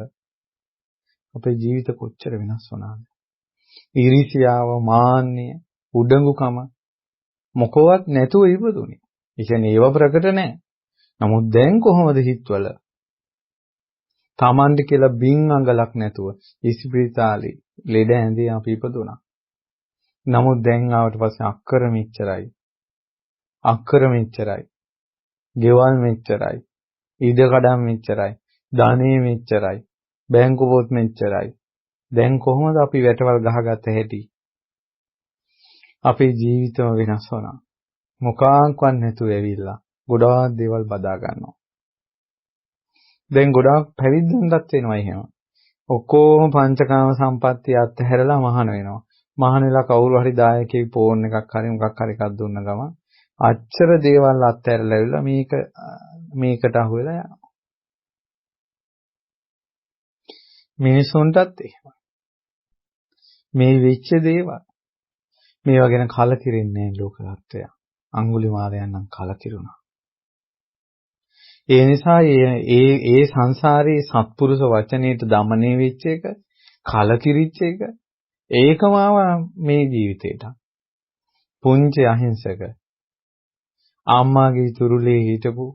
අපේ ජීවිත කොච්චර වෙනස් වුණාද? ඊර්ෂ්‍යාව, මාන්නය, උඩඟුකම මොකවත් නැතුව ඉපදුනේ. ඒ කියන්නේ ඒව ප්‍රකට නැහැ. නමුත් දැන් කොහොමද හිතවල? Tamande කියලා බින් අඟලක් නැතුව ඉස්පිරිතාලේ ලෙඩ ඇඳේ අපි ඉපදුණා. නමුත් දැන් ආවට පස්සේ අක්කර මෙච්චරයි. අක්කර මෙච්චරයි. ගෙවල් මෙච්චරයි. ඉඩකඩම් මෙච්චරයි. ධනෙ මෙච්චරයි. බැංකු පොත් මෙච්චරයි. දැන් කොහොමද අපි වැටවල් ගහගත්ත හැටි? අපේ ජීවිතම වෙනස් වුණා. මොකාක්වත් නැතුව ඇවිල්ලා ගොඩාක් දේවල් බදා ගන්නවා. දැන් ගොඩාක් පැවිද්දන්ටත් වෙනවා එහෙම. ඔක්කොම පංචකාම සම්පත්තිය අත්හැරලා මහාන වෙනවා. මහාන වෙලා කවුරු හරි දායකයෙක් ෆෝන් එකක් හරි මොකක් හරි එකක් දුන්න ගමන් අච්චර දේවල් අත්හැරලා ඇවිල්ලා මේකට අහු වෙලා යනවා. මිනිසුන්ටත් එහෙමයි. මේ වෙච්ච දේවල් මේවා ගැන කලකිරෙන්නේ නැහැ ලෝක සත්‍යය. අඟුලිමාලයන් නම් කලකිරුණා. ඒ නිසා ඒ සංසාරේ සත්පුරුෂ වචනේට দমনය වෙච්ච එක, කලකිරිච්ච එක ඒකම මේ ජීවිතේට. පුංචි අහිංසක අම්මාගේ තුරුලේ හිටපු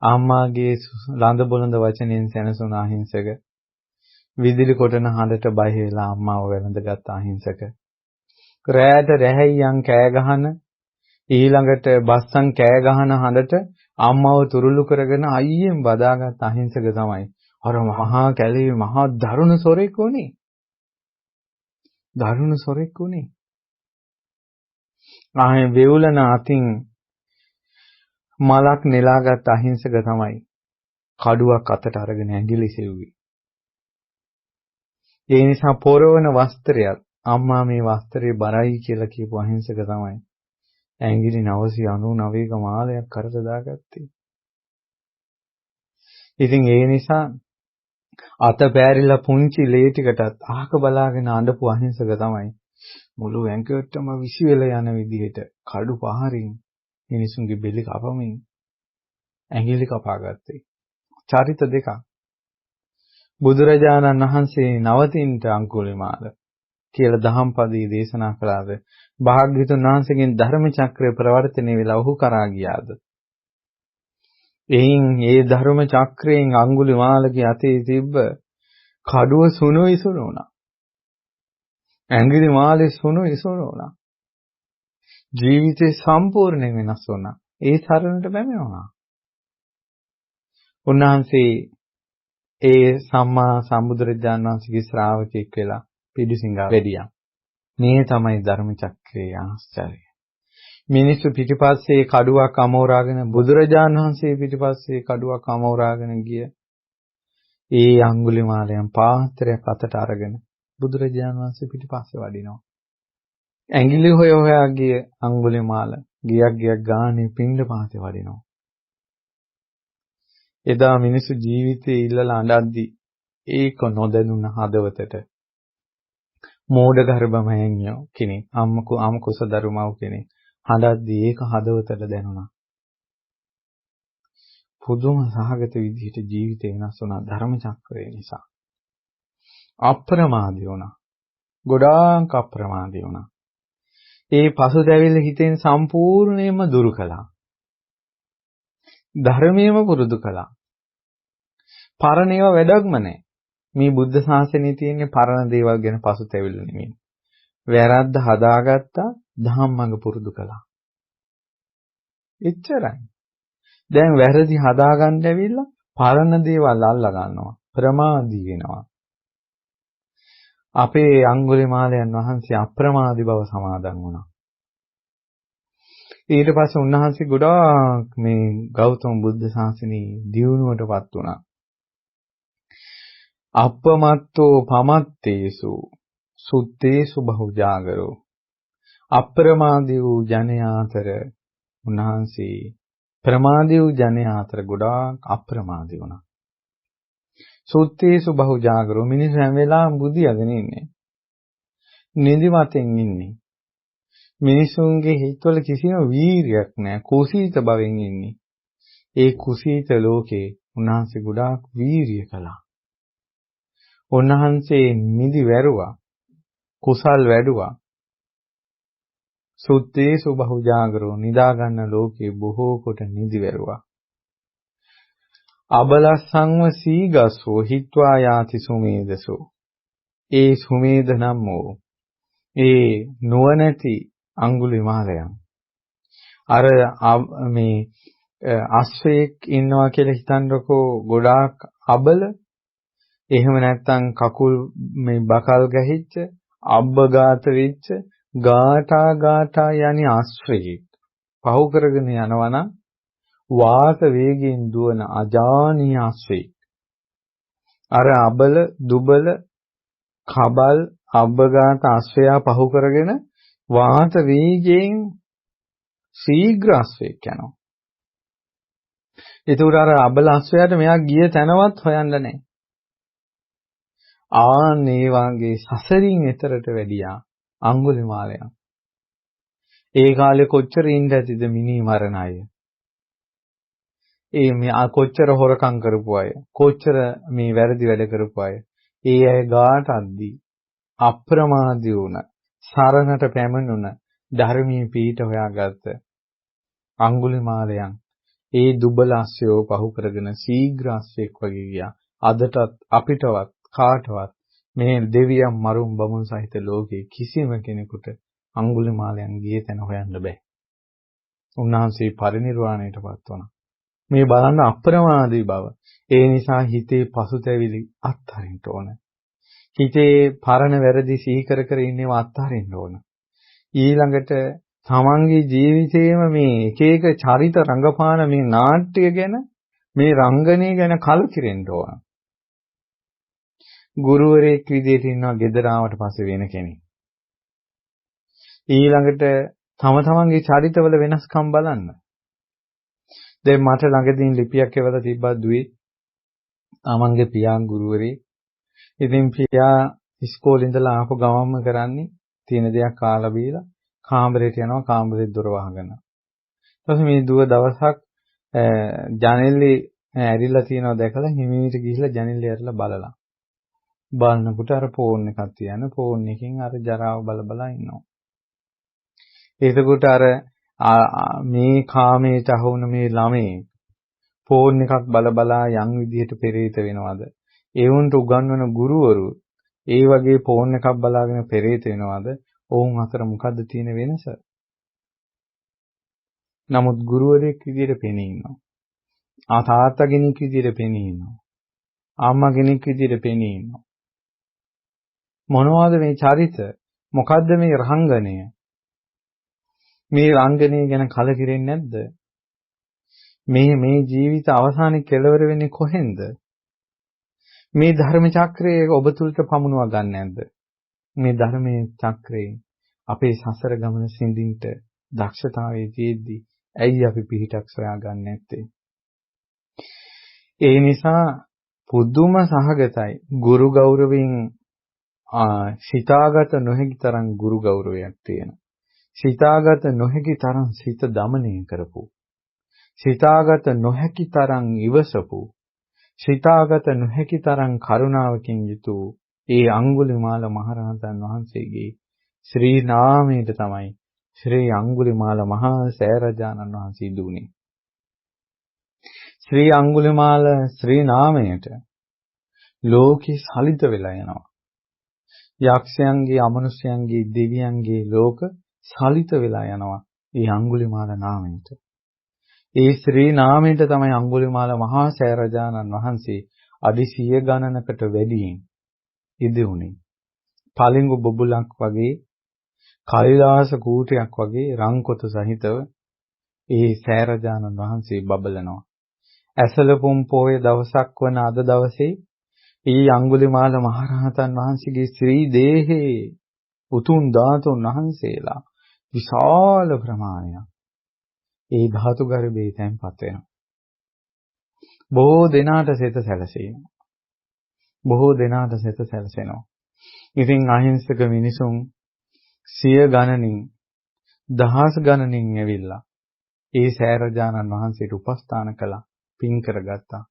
අම්මාගේ ලඳ බොළඳ වචනෙන් සැනසුණ අහිංසක විදුලි කොටන හඬට බය වෙලා අම්මාව වැළඳගත් අහිංසක රැයට රැහැයියන් කෑ ගහන ඊළඟට බස්සන් කෑ ගහන හඬට අම්මාව තුරුළු කරගෙන අයියෙන් බදාගත් අහිංසක තමයි අර මහා කැලේ මහා දරුණු සොරෙක් වුණේ. දරුණු සොරෙක් වුණේ. ආයේ වේවුලන අතින් මලක් නෙලාගත් අහිංසක තමයි කඩුවක් අතට අරගෙන ඇඟිලි සෙව්වේ. ඒ නිසා පොරවන වස්ත්‍රයක් අම්මා මේ වස්ත්‍රේ බරයි කියලා කියපු අහිංසක තමයි ඇඟිලි 999ක මාලයක් කරට දාගත්තේ. ඉතින් ඒ නිසා අත පෑරිලා පුංචි ලේ ටිකටත් අහක බලාගෙන අඬපු අහිංසක තමයි මුළු ඇඟටම විසි වෙලා යන විදිහට කඩු පහරින් මිනිසුන්ගේ බෙලි කපමින් ඇඟිලි කපාගත්තේ. චරිත දෙකක්. බුදුරජාණන් වහන්සේ නවතින්ට අඟුලිමාල කියලා දහම්පදයේ දේශනා කළාද? භාග්‍යවතුන් වහන්සේගෙන් ධර්ම චක්‍රය ප්‍රවර්තනය වෙලා ඔහු කරා ගියාද? එයින් ඒ ධර්ම චක්‍රයෙන් අඟුලිමාලගේ අතේ තිබ්බ කඩුව සුණු විසුණු වුණා. ඇඟිලි මාලේ සුණු විසුණු වුණා. ජීවිතේ සම්පූර්ණයෙන් වෙනස් වුණා. ඒ සරණට පැමිණුණා. උන්වහන්සේ ඒ සම්මා සම්බුදුරජාණන් වහන්සේගේ ශ්‍රාවකෙක් වෙලා පිඬුසිඟා වැඩියා. මේ තමයි ධර්ම චක්‍රයේ ආශ්චර්යය. මිනිස්සු පිටිපස්සේ කඩුවක් අමෝරාගෙන බුදුරජාණන් වහන්සේ පිටිපස්සේ කඩුවක් අමෝරාගෙන ගිය ඒ අඟුලිමාලයන් පාත්‍රයක් අතට අරගෙන බුදුරජාණන් වහන්සේ පිටිපස්සේ වඩිනවා. ඇඟිලි හොය හොයා ගිය අඟුලිමාල ගියක් ගානේ පිණ්ඩපාතේ වඩිනවා. එදා මිනිස්සු ජීවිතේ ඉල්ලලා අඬද්දි ඒක නොදැනුණ හදවතට මෝඩ ගර්භමයන්යෝ කෙනෙක් අම්ම කුස දරුමව් කෙනෙක් හඬද්දී ඒක හදවතට දැනුණා. පුදුම සහගත විදිහට ජීවිතේ වෙනස් වුණා ධර්ම චක්‍රය නිසා. අප්‍රමාදී වුණා. ගොඩාක් අප්‍රමාදී වුණා. ඒ පසුතැවිල්ල හිතෙන් සම්පූර්ණයෙන්ම දුරු කළා. ධර්මයේම පුරුදු කළා. පරණ ඒවා වැඩක්ම නැහැ. මේ බුද්ධ ශාසනයේ තියෙන පරණ දේවල් ගැන පසුතැවිල්ල නෙමෙයි. වැරද්ද හදාගත්තා, ධම්මඟ පුරුදු කළා. එච්චරයි. දැන් වැරදි හදාගන්න ඇවිල්ලා පරණ දේවල් අල්ලා ගන්නවා. ප්‍රමාදී වෙනවා. අපේ අඟුලිමාලයන් වහන්සේ අප්‍රමාදී බව සමාදන් වුණා. ඊට පස්සේ උන්වහන්සේ ගොඩාක් මේ ගෞතම බුද්ධ ශාසනයේ දියුණුවටපත් වුණා. අප්පමත්තෝ පමත්තේසු සුත්තේසු බහුජාගරෝ අප්‍රමාදී වූ ජනයා අතර උන්වහන්සේ ප්‍රමාදී වූ ජනයා අතර ගොඩාක් අප්‍රමාදී වුණා. සුත්තේසු බහුජාගරෝ මිනිස්සු හැම වෙලාවෙම බුදියාගෙන ඉන්නේ. නිදිමතෙන් ඉන්නේ. මිනිසුන්ගේ හිතවල කිසිම වීරියක් නැහැ. කුසීත බවෙන් ඉන්නේ. ඒ කුසීත ලෝකේ උන්වහන්සේ ගොඩාක් වීරිය කළා. උන්වහන්සේ නිදි වැරුවා. කුසල් වැඩුවා. සුත්තේසු බහුජාගරෝ නිදා ගන්න ලෝකේ බොහෝ කොට නිදි වැරුවා. අබලස්සංව සීගස්සෝ හිත්වා යාති සුමේදසෝ ඒ සුමේද නම් වූ ඒ නුවණැති අඟුලිමාලයන් අර මේ අශ්වයෙක් ඉන්නවා කියලා හිතන්නකෝ ගොඩාක් අබල එහෙම නැත්නම් කකුල් මේ බකල් ගහිච්ච අබ්බගාත වෙච්ච ගාටා යනි අශ්වයෙක් පහු කරගෙන යනවා නම් වාත වේගයෙන් දුවන අජානීය අශ්වයෙක් අර අබල දුබල කබල් අබ්බගාත අශ්වයා පහු කරගෙන වාත වේගයෙන් ශීඝ්‍ර අශ්වයෙක් යනවා. ඒතකොට අර අබල අශ්වයාට මෙයා ගිය තැනවත් හොයන්න නැහැ. ආන්නේ වාගේ සසරින් එතරට වැඩියා අඟුලිමාලයා. ඒ කාලේ කොච්චර ඉඳ ඇතිද මිනි මරණ අය. මේ කොච්චර හොරකම් කරපු අය, කොච්චර මේ වැරදි වැඩ කරපු අය. ඒ අය ගාට අද්දී අප්‍රමාදී වුණ, සරණට පැමිණුණ ධර්මී පීඨ හොයාගත්ත අඟුලිමාලයන් ඒ දුබල අශ්වයෝ පහු කරගෙන ශීඝ්‍ර අශ්වයෙක් වගේ ගියා. අදටත් අපිටවත් කාටවත් මේ දෙවියන් මරුන් බමුණු සහිත ලෝකේ කිසිම කෙනෙකුට අඟුලිමාලයන් ගියේ තැන හොයන්න බෑ. උන්වහන්සේ පරිනිර්වාණයටපත් වුණා. මේ බලන්න අප්‍රමාදී බව. ඒ නිසා හිතේ පසුතැවිලි අත්හරින්න ඕන. හිතේ පරණ වැරදි සිහි කර ඉන්නව අත්හරින්න ඕන. ඊළඟට තමන්ගේ ජීවිතේම මේ එක එක චරිත රංගපාන මේ නාට්‍ය ගැන මේ රංගනය ගැන කලකිරෙන්න ඕන. ගුරුවරයෙක් විදියට ඉන්නවා ගෙදර ආවට පස්සේ වෙන කෙනෙක්. ඊළඟට තම තමන්ගේ චරිතවල වෙනස්කම් බලන්න. දැන් මට ළඟදී ලිපියක් එවලා තිබ්බා දුවේ තමන්ගේ පියා ගුරුවරේ. ඉතින් පියා ඉස්කෝලේ ඉඳලා ආපු ගමන්ම කරන්නේ තියෙන දෙයක් කාලා බීලා කාමරේට යනවා කාමරේ දොර වහගෙන. ඊට පස්සේ මේ දුව දවසක් ජනෙල්ලේ ඇරිලා තියෙනවා දැකලා හිමීට ගිහිල්ලා ජනෙල්ලේ ඇරලා බලලා. බලනකොට අර ෆෝන් එකක් තියන ෆෝන් එකකින් අර ජරාව බල ඉන්නවා. එතකොට අර මේ කාමයට අහුවුන මේ ළමේ ෆෝන් එකක් බලා යම් විදිහට පෙරේත වෙනවද? ඒ වුන්ට උගන්වන ගුරුවරු ඒ වගේ ෆෝන් එකක් බලාගෙන පෙරේත වෙනවද? ඔවුන් අතර මොකද්ද තියෙන වෙනස? නමුත් ගුරුවරයෙක් විදිහට පෙනී ඉන්නවා. තාත්තා කෙනෙක් විදිහට පෙනී ඉන්නවා. අම්මා කෙනෙක් විදිහට පෙනී ඉන්නවා. මොනවද මේ චරිත? මොකද්ද මේ රංගනය? මේ රංගනය ගැන කලකිරෙන්නේ නැද්ද? මේ ජීවිත අවසානයේ කෙලවර වෙන්නේ කොහෙන්ද? මේ ධර්ම චක්‍රයේ ඔබ තුලට පමුණවා ගන්න නැද්ද? මේ ධර්මයේ චක්‍රයෙන් අපේ සසර ගමන සිඳින්ට දක්ෂතාවයේ තියෙද්දි ඇයි අපි පිහිටක් සොයාගන්නේ නැත්තේ? ඒ නිසා පුදුම සහගතයි ගුරු ගෞරවයෙන් සිතාගත නොහැකි තරම් ගුරු ගෞරවයක් තියෙනවා. සිතාගත නොහැකි තරම් සිත දමනය කරපු. සිතාගත නොහැකි තරම් ඉවසපු. සිතාගත නොහැකි තරම් කරුණාවකින් යුතු ඒ අඟුලිමාල මහරහතන් වහන්සේගේ ශ්‍රී නාමයට තමයි ශ්‍රී අඟුලිමාල මහා සෑරජානන් වහන්සේ දුන්නේ. ශ්‍රී අඟුලිමාල ශ්‍රී නාමයට ලෝකෙ සලිත වෙලා යනවා. යක්ෂයන්ගේ, අමනුෂ්‍යයන්ගේ, දෙවියන්ගේ ලෝක සලිත වෙලා යනවා මේ අඟුලිමාල නාමයට. ඒ ශ්‍රී නාමයට තමයි අඟුලිමාල මහා සෑරජානන් වහන්සේ අඩි 100 ගණනකට වැඩියෙන් ඉදිවුනේ. පලිඟු බබුලක් වගේ, කෛලාස කූටයක් වගේ රංකොත සහිතව ඒ සෑරජානන් වහන්සේ බබලනවා. ඇසලපුම් පොය දවසක් වන අද දවසේ ඊ අඟුලිමාල මහරහතන් වහන්සේගේ ශ්‍රී දේහේ උතුම් ධාතුන් වහන්සේලා විශාල ප්‍රමාණයක් ඒ ධාතු ගර්භයේ තැන්පත් වෙනවා. බොහෝ දෙනාට සිත සැලසෙනවා. බොහෝ දෙනාට සිත සැලසෙනවා. ඉතින් අහිංසක මිනිසුන් සිය ගණනින් දහස් ගණනින් ඇවිල්ලා ඒ සෑරජානන් වහන්සේට උපස්ථාන කළා, පින් කරගත්තා.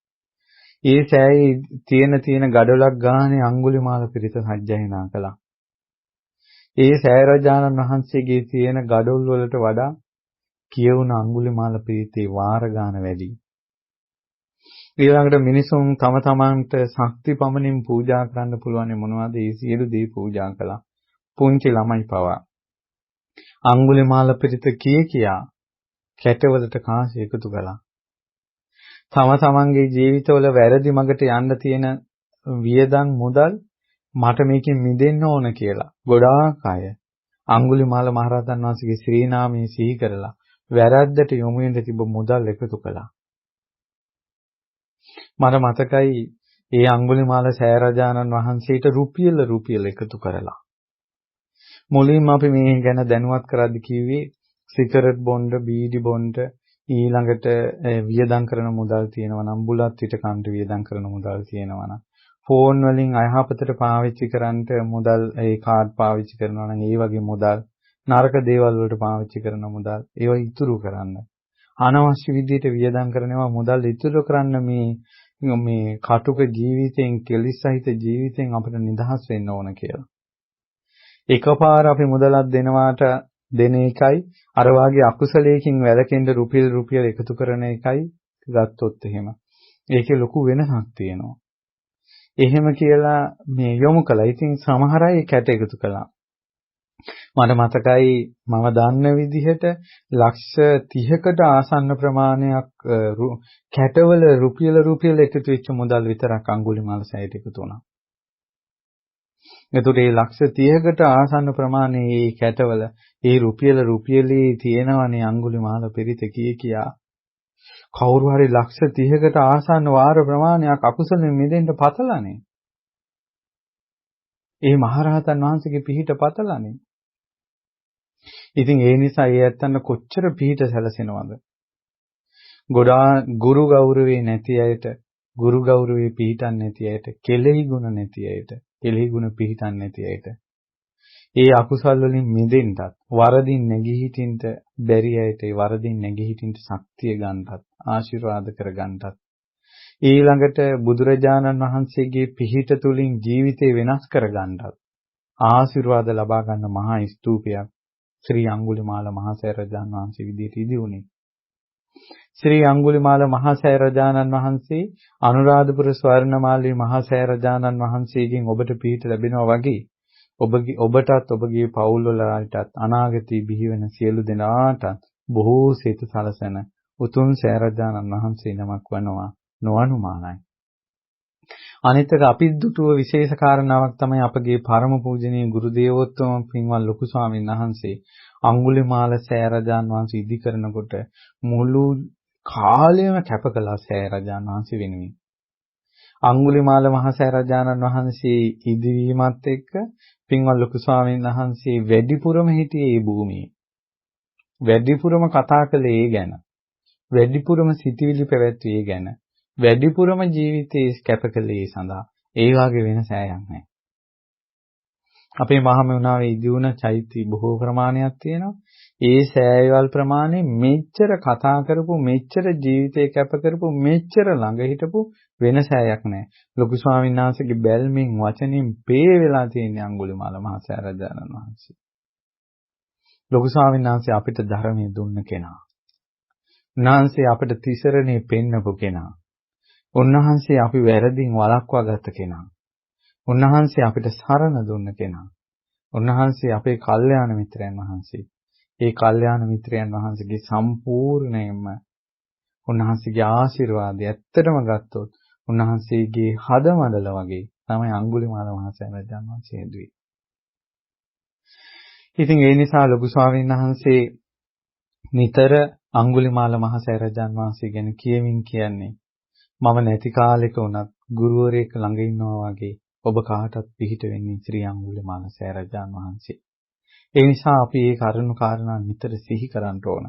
ඒ සෑයේ තියෙන ගඩොලක් ගානේ අඟුලිමාල පිරිස සජ්ජායනා කළා. ඒ සෑරජානන් වහන්සේගේ තියෙන ගඩොල් වලට වඩා කියවුන අඟුලිමාල පිරිතේ වාර ගාන වැඩි. ඊළඟට මිනිසුන් තම තමන්ට ශක්ති පමණින් පූජා කරන්න පුළුවන් මොනවද? ඒ සියලු දේ පූජා කළා. පුංචි ළමයි පවා අඟුලිමාල පිරිත කියා කැටවලට කාසි එකතු කළා. තම තමන්ගේ ජීවිතවල වැරදි මගට යන්න තියෙන වියදම් මුදල් මට මේකෙන් මිදෙන්න ඕන කියලා ගොඩාක් අය අඟුලිමාල මහරහතන් වහන්සේගේ ශ්‍රී නාමයේ සිහි කරලා වැරද්දට යොමු වෙන්න තිබ්බ මුදල් එකතු කළා. මට මතකයි ඒ අඟුලිමාල සෑරජානන් වහන්සේට රුපියල් එකතු කරලා. මුලින්ම අපි මේ ගැන දැනුවත් කරද්දි කිව්වේ සිගරට් බොන්න, බීඩි බොන්න ඊළඟට වියදම් කරන මුදල් තියෙනවා නම්, බුලත් පිට කන්ට වියදම් කරන මුදල් තියෙනවා නම්, ෆෝන් වලින් අයහපතට පාවිච්චි කරන්නට මුදල්, ඒ කාඩ් පාවිච්චි කරනවා නම් ඒ වගේ මුදල්, නරක දේවල් වලට පාවිච්චි කරන මුදල්, ඒවා ඉතුරු කරන්න. අනවශ්‍ය විදිහට වියදම් කරනවා මුදල් ඉතුරු කරන්න මේ කටුක ජීවිතෙන්, කෙලිස් සහිත ජීවිතෙන් අපිට නිදහස් වෙන්න ඕන කියලා. එකපාර අපි මුදලක් දෙනවාට දෙන එකයි අර වාගේ අකුසලයකින් වැළකෙන්න රුපියල් එකතු කරන එකයි ගත්තොත් එහෙම ඒකේ ලොකු වෙනසක් තියෙනවා. එහෙම කියලා මේ යොමු කළා. ඉතින් සමහර අය කැට එකතු කළා. මට මතකයි මම දන්න විදිහට ලක්ෂ 30කට ආසන්න ප්‍රමාණයක් කැටවල රුපියල් එකතු වෙච්ච මුදල් විතරක් අඟුලිමාල සෑයට එකතු වුණා. එතකොට මේ ලක්ෂ 30කට ආසන්න ප්‍රමාණයේ මේ කැටවල ඒ රුපියලේ තියෙනවනේ අඟුලිමාල පිරිත කියා කවුරු හරි ලක්ෂ 30කට ආසන්න වාර ප්‍රමාණයක් අකුසලෙන් මිදෙන්න පතලානේ. ඒ මහරහතන් වහන්සේගේ පිහිට පතලානේ. ඉතින් ඒ නිසා ඒ ඇත්තන්න කොච්චර පිහිට සැලසෙනවද? ගුරු ගෞරවේ නැති අයට, ගුරු ගෞරවේ පිහිටන්නේ නැති අයට, කෙලෙහි ගුණ නැති අයට, කෙලෙහි ගුණ පිහිටන්නේ නැති අයට, ඒ අකුසල් වලින් මිදෙන්නත්, වරදින් නැගී හිටින්න බැරි අයට ඒ වරදින් නැගී හිටින්න ශක්තිය ගන්නත්, ආශිර්වාද කර ගන්නත්, ඊළඟට බුදුරජාණන් වහන්සේගේ පිහිට තුලින් ජීවිතේ වෙනස් කර ගන්නත් ආශිර්වාද ලබා ගන්න මහා ස්තූපයක් ශ්‍රී අඟුලිමාල මහා සෑරජාණන් වහන්සේ විදිහට ඉදි වුණේ. ශ්‍රී අඟුලිමාල මහා සෑරජාණන් වහන්සේ අනුරාධපුර ස්වර්ණමාලී මහා සෑරජාණන් වහන්සේගෙන් ඔබට පිහිට ලැබෙනවා වගේ ඔබටත් ඔබගේ පවුල් වලටත් අනාගතයේ බිහි වෙන සියලු දෙනාටත් බොහෝ සෙත සලසන උතුම් සෑරජානන් වහන්සේ නමක් වනවා නොඅනුමානයි. අනිත් එක අපි දුටුව විශේෂ කාරණාවක් තමයි අපගේ පරම පූජනීය ගුරු දේවෝත්තම පින්වත් ලොකු ස්වාමීන් වහන්සේ අඟුලිමාල සෑරජාන් වහන්සේ ඉදි කරනකොට මුළු කාලයම කැප කළා සෑරජාන් වහන්සේ වෙනුවෙන්. අඟුලිමාල මහ සෑරජානන් වහන්සේ ඉදිවීමත් එක්ක පින්වත් ලොකු ස්වාමීන් වහන්සේ වැඩිපුරම හිටියේ මේ භූමියේ. වැඩිපුරම කතා කළේ ඒ ගැන. වැඩිපුරම සිටිවිලි පැවැත්වුවේ ඒ ගැන. වැඩිපුරම ජීවිතේ කැප කළේ ඒ සඳහා. ඒ වාගේ වෙන සෑයක් නැහැ. අපේ මහමෙවුනාවේ ඉදිවුණ චෛත්‍ය බොහෝ ප්‍රමාණයක් තියෙනවා. ඒ සෑයවල් ප්‍රමාණය මෙච්චර කතා කරපු, මෙච්චර ජීවිතේ කැප කරපු, මෙච්චර ළඟ හිටපු වෙන සෑයක් නැහැ. ලොකු ස්වාමීන් වහන්සේගේ බැල්මින් වචනින් පේ වෙලා තියෙන අඟුලිමාල මහ සෑරජානන් වහන්සේ. ලොකු ස්වාමීන් වහන්සේ අපිට ධර්මයේ දුන්න කෙනා. උන්වහන්සේ අපිට තිසරණේ පෙන්නපු කෙනා. උන්වහන්සේ අපි වැරදින් වළක්වා ගත කෙනා. උන්වහන්සේ අපිට සරණ දුන්න කෙනා. උන්වහන්සේ අපේ කල්යාණ මිත්‍රයන් වහන්සේ. ඒ කල්යාණ මිත්‍රයන් වහන්සේගේ සම්පූර්ණයෙන්ම උන්වහන්සේගේ ආශිර්වාදය ඇත්තටම ගත්තොත් උන්වහන්සේගේ හදමඩල වගේ තමයි අඟුලිමාල මහ සෑරජානන් වහන්සේ හදුවේ. ඉතින් ඒ නිසා ලොකු ස්වාමීන් වහන්සේ නිතර අඟුලිමාල මහ සෑරජානන් වහන්සේ ගැන කියමින් කියන්නේ මම නැති කාලෙක වුණත් ගුරුවරයෙක් ළඟ ඉන්නවා වගේ ඔබ කාටත් පිහිට වෙන්නේ ශ්‍රී අඟුලිමාල සෑරජානන් වහන්සේ. ඒ නිසා අපි මේ කරුණු කාරණා නිතර සිහි කරන්න ඕන.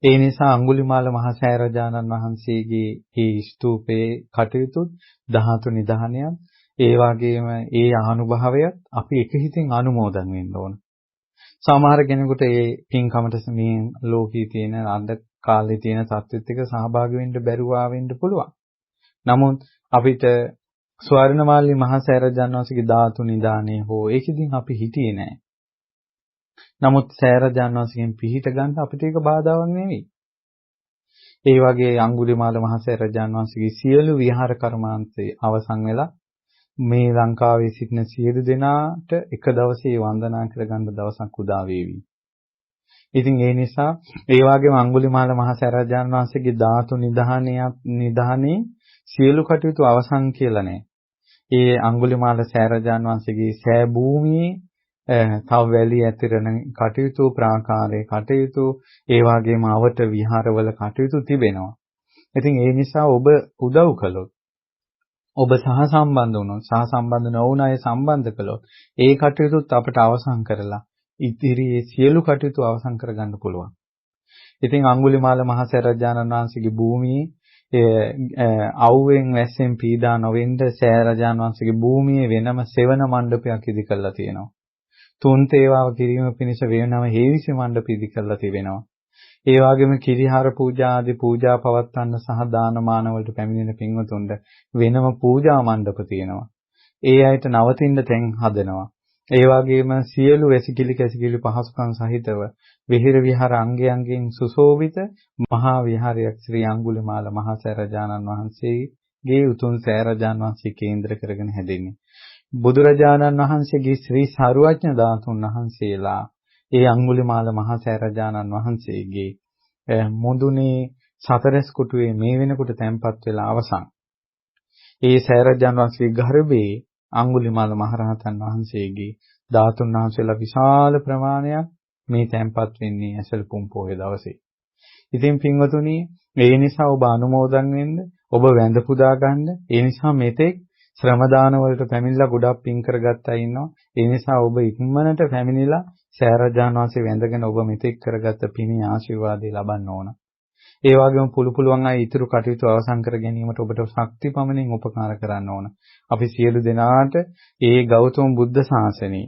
ඒ නිසා අඟුලිමාල මහ සෑරජානන් වහන්සේගේ මේ ස්තූපයේ කටයුතු ධාතු නිධානයත් ඒ වගේම ඒ අනුභවයත් අපි එක හිතින් අනුමෝදන් වෙන්න ඕන. සමහර කෙනෙකුට මේ පින්කමට මේ ලෝකයේ තියෙන අද කාලේ තියෙන සත්‍යෙත් එක්ක සහභාගී වෙන්න බැරුව ආවෙන්න පුළුවන්. නමුත් අපිට ස්වර්ණමාලී මහ සෑරජානන් වහන්සේගේ ධාතු නිධානයේ හෝ ඒකෙදින් අපි හිටියේ නැහැ. නමුත් සෑරජානන් වහන්සේගෙන් පිහිට ගන්න අපිට ඒක බාධාවක් නෙවෙයි. ඒ වගේ අඟුලිමාල මහ සෑරජානන් වහන්සේගේ සියලු විහාර කර්මාන්තේ අවසන් වෙලා මේ ලංකාවේ සිටින සියලු දෙනාට එක දවසේ වන්දනා කරගන්න දවසක් උදා වේවි. ඉතින් ඒ නිසා ඒ වගේම අඟුලිමාල මහ සෑරජානන් වහන්සේගේ ධාතු නිධානයේ සියලු කටයුතු අවසන් කියලා නෑ. ඒ අඟුලිමාල සෑරජානන් වහන්සේගේ සෑ භූමියේ තව වැලි ඇතිරෙන කටයුතු, ප්‍රාකාරයේ කටයුතු, ඒ වගේම අවට විහාරවල කටයුතු තිබෙනවා. ඉතින් ඒ නිසා ඔබ උදව් කළොත්, ඔබ සහසම්බන්ධ වුණොත්, සහසම්බන්ධ නොවුන අය සම්බන්ධ කළොත්, ඒ කටයුතුත් අපට අවසන් කරලා ඉදිරියේ සියලු කටයුතු අවසන් කරගන්න පුළුවන්. ඉතින් අඟුලිමාල මහ සෑරජානන් වහන්සේගේ භූමියේ අවුවෙන් වැස්සෙන් පීඩා නොවෙන්න සෑරජානන් වහන්සේගේ භූමියේ වෙනම සෙවණ මණ්ඩපයක් ඉදි කරලා තියෙනවා. තුන් තේවාව කිරීම පිණිස වෙනම හේවිසි මණ්ඩප ඉදි කරලා තිබෙනවා. ඒ වගේම කිරිහාර පූජා ආදී පූජා පවත්වන්න සහ දානමාන වලට පැමිණෙන පින්වතුන්ට වෙනම පූජා මණ්ඩප තියෙනවා. ඒ අයට නවතින්න තැන් හදනවා. ඒ වගේම සියලු වැසිකිලි කැසිකිලි පහසුකම් සහිතව විහෙර විහාර අංගයන්ගෙන් සුශෝභිත මහා විහාරයක් ශ්‍රී අඟුලිමාල මහ සෑරජානන් වහන්සේගේ උතුම් සෑරජානන් වහන්සේ කේන්ද්‍ර කරගෙන හැදෙන්නේ. බුදුරජාණන් වහන්සේගේ ශ්‍රී සාරුවඥ ධාතුන් වහන්සේලා ඒ අඟුලිමාල මහ සෑරජානන් වහන්සේගේ මුදුනේ සතරස් කුටුවේ මේ වෙනකොට තැන්පත් වෙලා අවසන්. ඒ සෑරජානන් වහන්සේගේ ගර්භයේ අඟුලිමාල මහරහතන් වහන්සේගේ ධාතුන් වහන්සේලා විශාල ප්‍රමාණයක් මේ තැන්පත් වෙන්නේ ඇසළ පොහොය දවසේ. ඉතින් පින්වතුනි, ඒ නිසා ඔබ අනුමෝදන් වෙන්න, ඔබ වැඳ පුදා ගන්න. ඒ නිසා මෙතෙක් ශ්‍රම දාන වලට පැමිණිලා ගොඩක් පින් කරගත්තා ඉන්නවා. ඒ නිසා ඔබ ඉක්මනට පැමිණිලා සෑරජානන් වහන්සේ වැඳගෙන ඔබ මෙතෙක් කරගත්ත පිනේ ආශිර්වාදය ලබන්න ඕන. ඒ වගේම පුළුවන් අය ඊතුරු කටයුතු අවසන් කර ගැනීමට ඔබට ශක්ති පමණින් උපකාර කරන්න ඕන. අපි සියලු දෙනාට ඒ ගෞතම බුද්ධ ශාසනයේ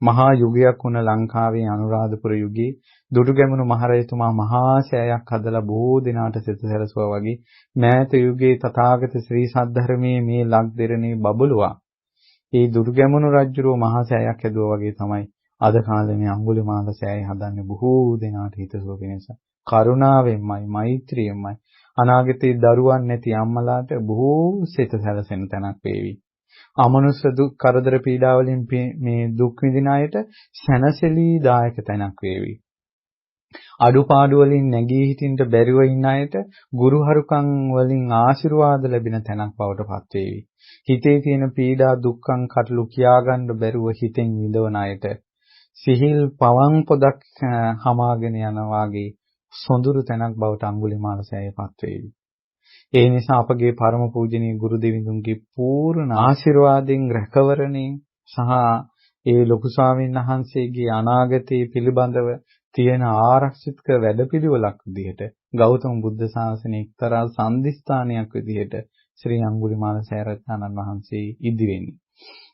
මහා යුගයක් වුණ ලංකාවේ අනුරාධපුර යුගයේ දුටුගැමුණු මහරජතුමා මහා සෑයක් හදලා බොහෝ දිනාට සිත සැලසුවා වගේ මෑත යුගයේ තථාගත ශ්‍රී සද්ධර්මයේ මේ ලක් දෙරණේ බබළුවා. ඒ දුටුගැමුණු රජුරෝ මහා සෑයක් හැදුවා වගේ තමයි අද කාලේ මේ අඟුලිමාල සෑය හදන්නේ බොහෝ දිනාට හිතසුව පිණිස. කරුණාවෙන්මයි, මෛත්‍රියෙන්මයි අනාගතයේ දරුවන් නැති අම්මලාට බොහෝ සිත සැලසෙන තැනක් වේවි. අමනුෂ්‍ය දුක් කරදර පීඩා වලින් මේ දුක් විඳින අයට සැනසෙලි දායක තැනක් වේවි. අඩුපාඩු වලින් නැගී හිටින්න බැරිව ඉන්න අයට ගුරුහරුකම් වලින් ආශිර්වාද ලැබෙන තැනක් බවට පත් වේවි. හිතේ තියෙන පීඩා දුක්ඛම් කටළු කියාගන්න බැරුව හිතෙන් විඳවන අයට සිහිල් පවන් පොදක් හමාගෙන යන වාගේ සොඳුරු තැනක් බවට අඟුලිමාල සෑයපත් වේවි. ඒ නිසා අපගේ පරම පූජනීය ගුරු දෙවිඳුන්ගේ පූර්ණ ආශිර්වාදයෙන් රැකවරණේ සහ ඒ ලොකු ස්වාමීන් වහන්සේගේ අනාගතයේ පිළිබඳව තියෙන ආරක්ෂිත වැඩපිළිවෙලක් විදිහට ගෞතම බුද්ධ ශාසනයේ එක්තරා සම්දිස්ථානයක් විදිහට ශ්‍රී අඟුලිමාල සෑරජානන් වහන්සේ ඉදිවෙන්නේ.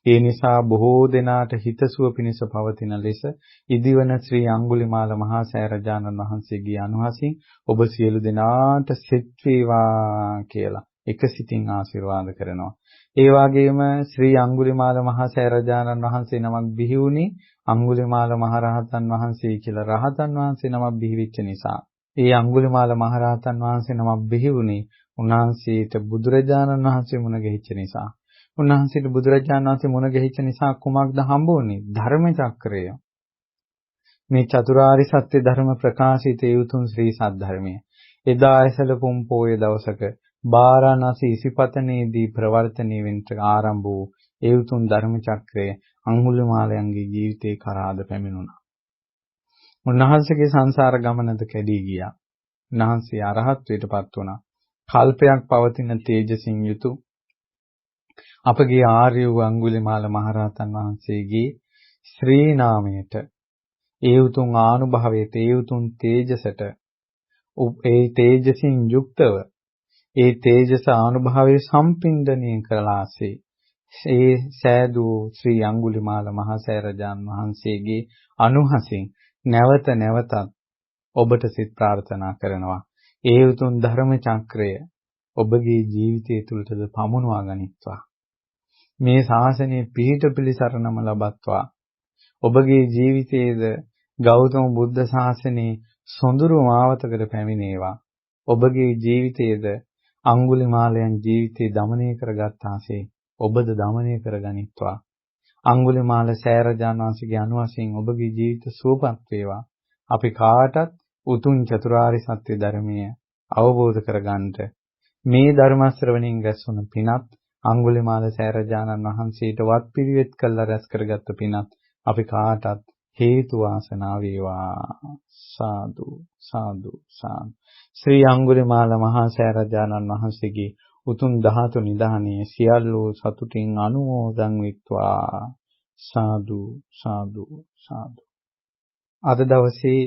ඒ නිසා බොහෝ දෙනාට හිතසුව පිණිස පවතින ලෙස ඉදිවන ශ්‍රී අඟුලිමාල මහා සෑරජානන් වහන්සේගේ අනුහසින් ඔබ සියලු දෙනාට සෙත් වේවා කියලා එකසිතින් ආශිර්වාද කරනවා. ඒ වගේම ශ්‍රී අඟුලිමාල මහා සෑරජානන් වහන්සේ නමක් බිහි වුණේ අඟුලිමාල මහරහතන් වහන්සේ කියලා රහතන් වහන්සේ නමක් බිහි වෙච්ච නිසා. ඒ අඟුලිමාල මහරහතන් වහන්සේ නමක් බිහි වුණේ උන්වහන්සේට බුදුරජාණන් වහන්සේ මුණ ගැහිච්ච නිසා. උන්වහන්සේට බුදුරජාණන් වහන්සේ මුණ ගැහිච්ච නිසා කුමක්ද හම්බුනේ? ධර්ම චක්‍රය. මේ චතුරාර්ය සත්‍ය ධර්ම ප්‍රකාශිත යුතුන් ශ්‍රී සද්ධර්මය. එදා ඇසළ පුන් පොය දවසක බාරාණසි ඉසිපතනේදී ප්‍රවර්තනය වෙන්න ආරම්භ වූ ඒ උතුම් ධර්ම චක්‍රය අඟුලිමාලයන්ගේ ජීවිතේ කරාද පැමිණුණා. උන්වහන්සේගේ සංසාර ගමනද කැඩී ගියා. උන්වහන්සේ අරහත්ත්වයටපත් වුණා. කල්පයක් පවතින තේජසින් යුතු අපගේ ආර්ය වූ අඟුලිමාල මහරහතන් වහන්සේගේ ශ්‍රී නාමයට ඒ උතුම් ආනුභාවයට ඒ උතුම් තේජසට ඒ තේජසින් යුක්තව ඒ තේජස ආනුභාවයේ සම්පින්දණය කළාසේ ඒ සෑදූ ශ්‍රී අඟුලිමාල මහා සෑරජාන් වහන්සේගේ අනුහසින් නැවත නැවතත් ඔබට සිත ප්‍රාර්ථනා කරනවා. ඒ උතුම් ධර්ම චක්‍රය ඔබගේ ජීවිතය තුළටද පමුණවා ගනිත්වා. මේ ශාසනයේ පිහිට පිළිසරණම ලබත්වා. ඔබගේ ජීවිතයේද ගෞතම බුද්ධ ශාසනයේ සොඳුරු මාවතකට පැමිණේවා. ඔබගේ ජීවිතයේද අඟුලිමාලයන් ජීවිතේ දමනය කරගත්තාසේ ඔබද දමනය කරගනිත්වා. අඟුලිමාල සෑරජාන් වහන්සේගේ අනුවසින් ඔබගේ ජීවිත සුවපත් වේවා. අපි කාටත් උතුම් චතුරාර්ය සත්‍ය ධර්මය අවබෝධ කරගන්නට මේ ධර්ම ශ්‍රවණින් රැස්වන පිනත් අඟුලිමාල සෑරජානන් වහන්සේට වත්පිළිවෙත් කළ රැස් කරගත්ත පිනත් අපි කාටත් හේතු වාසනා වේවා. සාදු සාදු සාදු. ශ්‍රී අඟුලිමාල මහා සෑරජානන් වහන්සේගේ උතුම් ධාතු නිධානයේ සියල්ලෝ සතුටින් අනුමෝදන් වෙත්වා. සාදු සාදු සාදු. අද දවසේ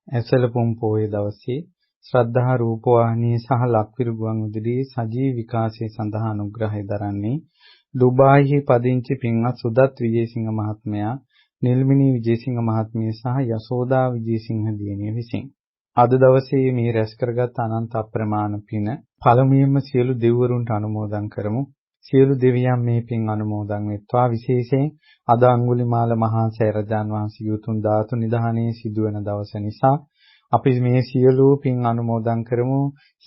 ඇසළ පුන් පොහොය දවසේ ශ්‍රද්ධා රූපවාහිනිය සහ ලක්විරු ගුවන් විදුලියේ සජීව විකාශය සඳහා අනුග්‍රහය දරන්නේ ඩුබායිහි පදිංචි පින්වත් සුදත් විජේසිංහ මහත්මයා, නිල්මිනී විජේසිංහ මහත්මිය සහ යසෝදා විජේසිංහ දියණිය විසින්. අද දවසේ මේ රැස් කරගත් අනන්ත අප්‍රමාණ පින පළමුවෙන්ම සියලු දෙවිවරුන්ට අනුමෝදන් කරමු. සියලු දෙවියන් මේ පින් අනුමෝදන් වෙත්වා. විශේෂයෙන් අද අඟුලිමාල මහා සෑරජාන් වහන්සේගේ උතුම් ධාතු නිධානයේ සිදුවන දවස නිසා අපි මේ සියලු පින් අනුමෝදන් කරමු.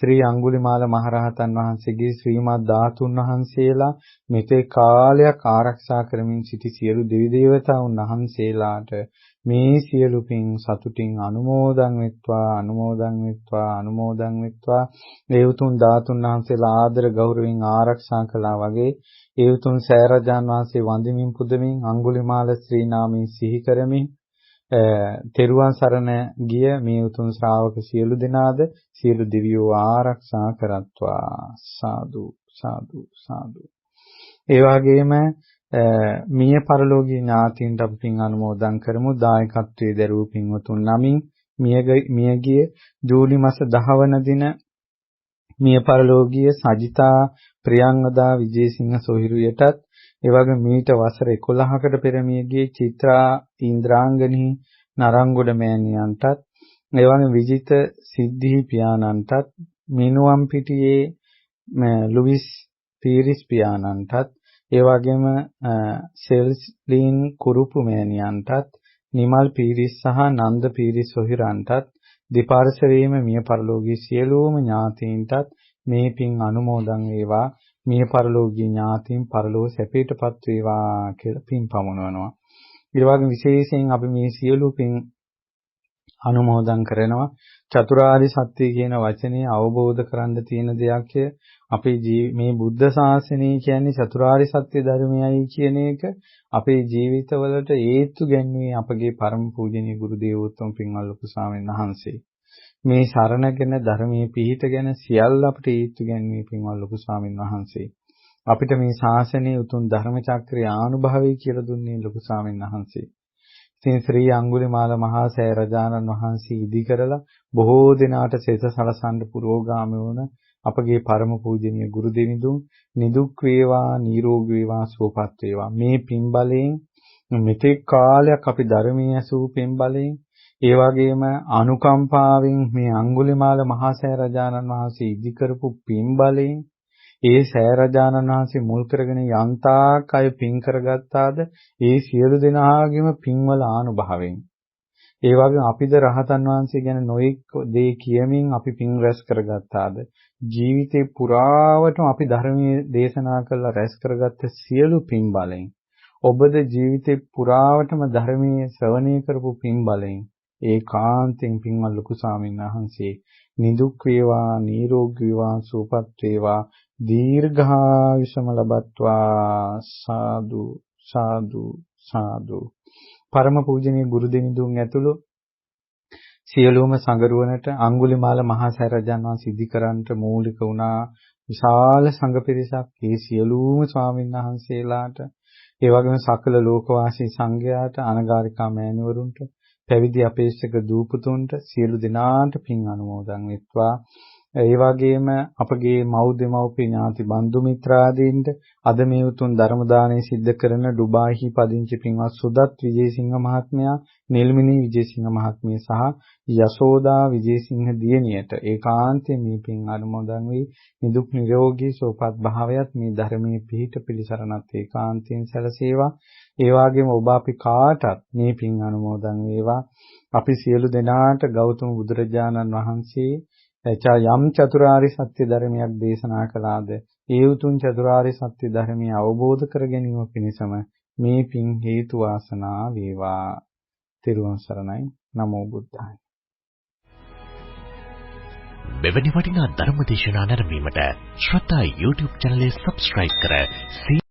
ශ්‍රී අඟුලිමාල මහරහතන් වහන්සේගේ ශ්‍රීමත් ධාතුන් වහන්සේලා මෙතේ කාලයක් ආරක්ෂා කරමින් සිටි සියලු දෙවි දේවතාවුන් වහන්සේලාට මේ සියලු පින් සතුටින් අනුමෝදන් වෙත්වා. අනුමෝදන් වෙත්වා. අනුමෝදන් වෙත්වා. ඒ උතුම් ධාතුන් වහන්සේලා ආදර ගෞරවයෙන් ආරක්ෂා කළා වගේ ඒ උතුම් සෑරජාන් වහන්සේ වඳිමින් පුදමින් අඟුලිමාල ශ්‍රී නාමයෙන් සිහි කරමින් තෙරුවන් සරණ ගිය මේ උතුම් ශ්‍රාවක සියලු දෙනාද සියලු දෙවියෝ ආරක්ෂා කරත්වා. සාදු සාදු සාදු. ඒ වගේම මිය පරලෝකීය ඥාතීන්ට අපි පින් අනුමෝදන් කරමු. දායකත්වයේ දරූ පින්වතුන් නමින් මියගිය ජූලි මාස 10 වන දින මිය පරලෝකීය සජිතා ප්‍රියංගදා විජේසිංහ සොහිරුයටත් ඒ වගේම මීට වසර 11කට පෙර මියගිය චිත්‍රා ඉන්ද්‍රාංගනී නරංගොඩ මෑණියන්ටත් ඒ වගේම විජිත සිද්ධි පියාණන්ටත් මිනුවම් පිටියේ ලුයිස් පීරිස් පියාණන්ටත් ඒ වගේම සෙල්ස්ලින් කුරුපු මෑණියන්ටත් නිමල් පීරිස් සහ නන්ද පීරිස් සොහිරන්ටත් දෙපාර්ශවයේම මිය පරලෝකීය සියලුම ඥාතීන්ටත් මේ පින් අනුමෝදන් වේවා. මිය පරලෝකීය ඥාතීන් පරලෝක සැපයටපත් වේවා කියලා පින් පමුණවනවා. ඊට වගේම විශේෂයෙන් අපි මේ සියලු පින් අනුමෝදන් කරනවා. චතුරාර්ය සත්‍ය කියන වචනේ අවබෝධ කරගන්න තියෙන දෙයක් අපේ මේ බුද්ධ ශාසනය කියන්නේ චතුරාර්ය සත්‍ය ධර්මයයි කියන එක අපේ ජීවිතවලට හේතු ගැන්වුවේ අපගේ පරම පූජනීය ගුරු දේවෝත්තම පින්වත් ලොකු ස්වාමීන් වහන්සේ. මේ සරණගෙන ධර්මයේ පිහිටගෙන සියල්ල අපට හේතු ගැන්වුවේ පින්වත් ලොකු ස්වාමීන් වහන්සේ. අපිට මේ ශාසනයේ උතුම් ධර්ම චක්‍රය ආනුභවයි කියලා දුන්නේ ලොකු ස්වාමීන් වහන්සේ. ඉතින් ශ්‍රී අඟුලිමාල මහා සෑ රජාණන් වහන්සේ ඉදි කරලා බොහෝ දිනාට සෙත සලසන්න පුරෝගාමී වුණ අපගේ පරම පූජනීය ගුරු දෙවිඳුන් නිදුක් වේවා නිරෝගී වේවා සුවපත් වේවා. මේ පින් බලයෙන් මෙතෙක් කාලයක් අපි ධර්මයේ ඇසූ පින් බලයෙන් ඒ වගේම අනුකම්පාවෙන් මේ අඟුලිමාල මහා සෑ රජාණන් වහන්සේ ඉදි කරපු පින් බලයෙන් ඒ සෑ රජාණන් වහන්සේ මුල් කරගෙන යන්තාක් අය පින් කරගත්තාද ඒ සියලු දෙනාගේම පින්වල ආනුභාවයෙන් ඒ වගේම අපිද රහතන් වහන්සේ ගැන නොඑක් දේ කියමින් අපි පින් රැස් කරගත්තාද ජීවිතේ පුරාවටම අපි ධර්මයේ දේශනා කරලා රැස් කරගත්ත සියලු පින් බලයෙන් ඔබද ජීවිතේ පුරාවටම ධර්මයේ ශ්‍රවණය කරපු පින් බලයෙන් ඒකාන්තයෙන් පින්වත් ලොකු ස්වාමීන් වහන්සේ නිදුක් වේවා නිරෝගී වේවා සුවපත් වේවා දීර්ඝායුෂම ලබත්වා සාදු සාදු සාදු. පරම පූජනීය ගුරු දෙවිඳුන් ඇතුළු සියලුම සංගරුවනට අඟුලිමාල මහා සෑ රජාණන් වහන්සේ ඉදි කරන්නට මූලික වුණා විශාල සංඝ පිරිසක්. ඒ සියලුම ස්වාමීන් වහන්සේලාට ඒ වගේම සකල ලෝකවාසී සංඝයාට අනගාരികා මෑණිවරුන්ට පැවිදි අපේක්ෂක දූපතුන්ට සියලු දෙනාට පින් අනුමෝදන් වෙත්වා. ඒ වගේම අපගේ මව් දෙමව්පිය ඥාති බන්දු මිත්‍රාදීන්ට අද මේ උතුම් ධර්ම දානය සිද්ධ කරන ඩුබායිහි පදිංචි පින්වත් සුදත් විජේසිංහ මහත්මයා, නිල්මිනී විජේසිංහ මහත්මිය සහ යශෝදා විජේසිංහ දියණියට ඒකාන්තයෙන් මේ පින් අනුමෝදන් වී නිදුක් නිරෝගී සුවපත් භාවයත් මේ ධර්මයේ පිහිට පිළිසරණත් ඒකාන්තයෙන් සැලසේවා. ඒ වගේම ඔබ අපි කාටත් මේ පින් අනුමෝදන් වේවා. අපි සියලු දෙනාට ගෞතම බුදුරජාණන් වහන්සේ යම් චතුරාර්ය සත්‍ය ධර්මයක් දේශනා කළාද ඒ උතුම් චතුරාර්ය සත්‍ය ධර්මය අවබෝධ කර ගැනීම පිණිසම මේ පින් හේතු වාසනා වේවා. ත්‍රිවංශ සරණයි. නමෝ බුද්ධාය. මෙවැනි වටිනා ධර්ම දේශනා නැරඹීමට ශ්‍රද්ධා YouTube channel එක subscribe කර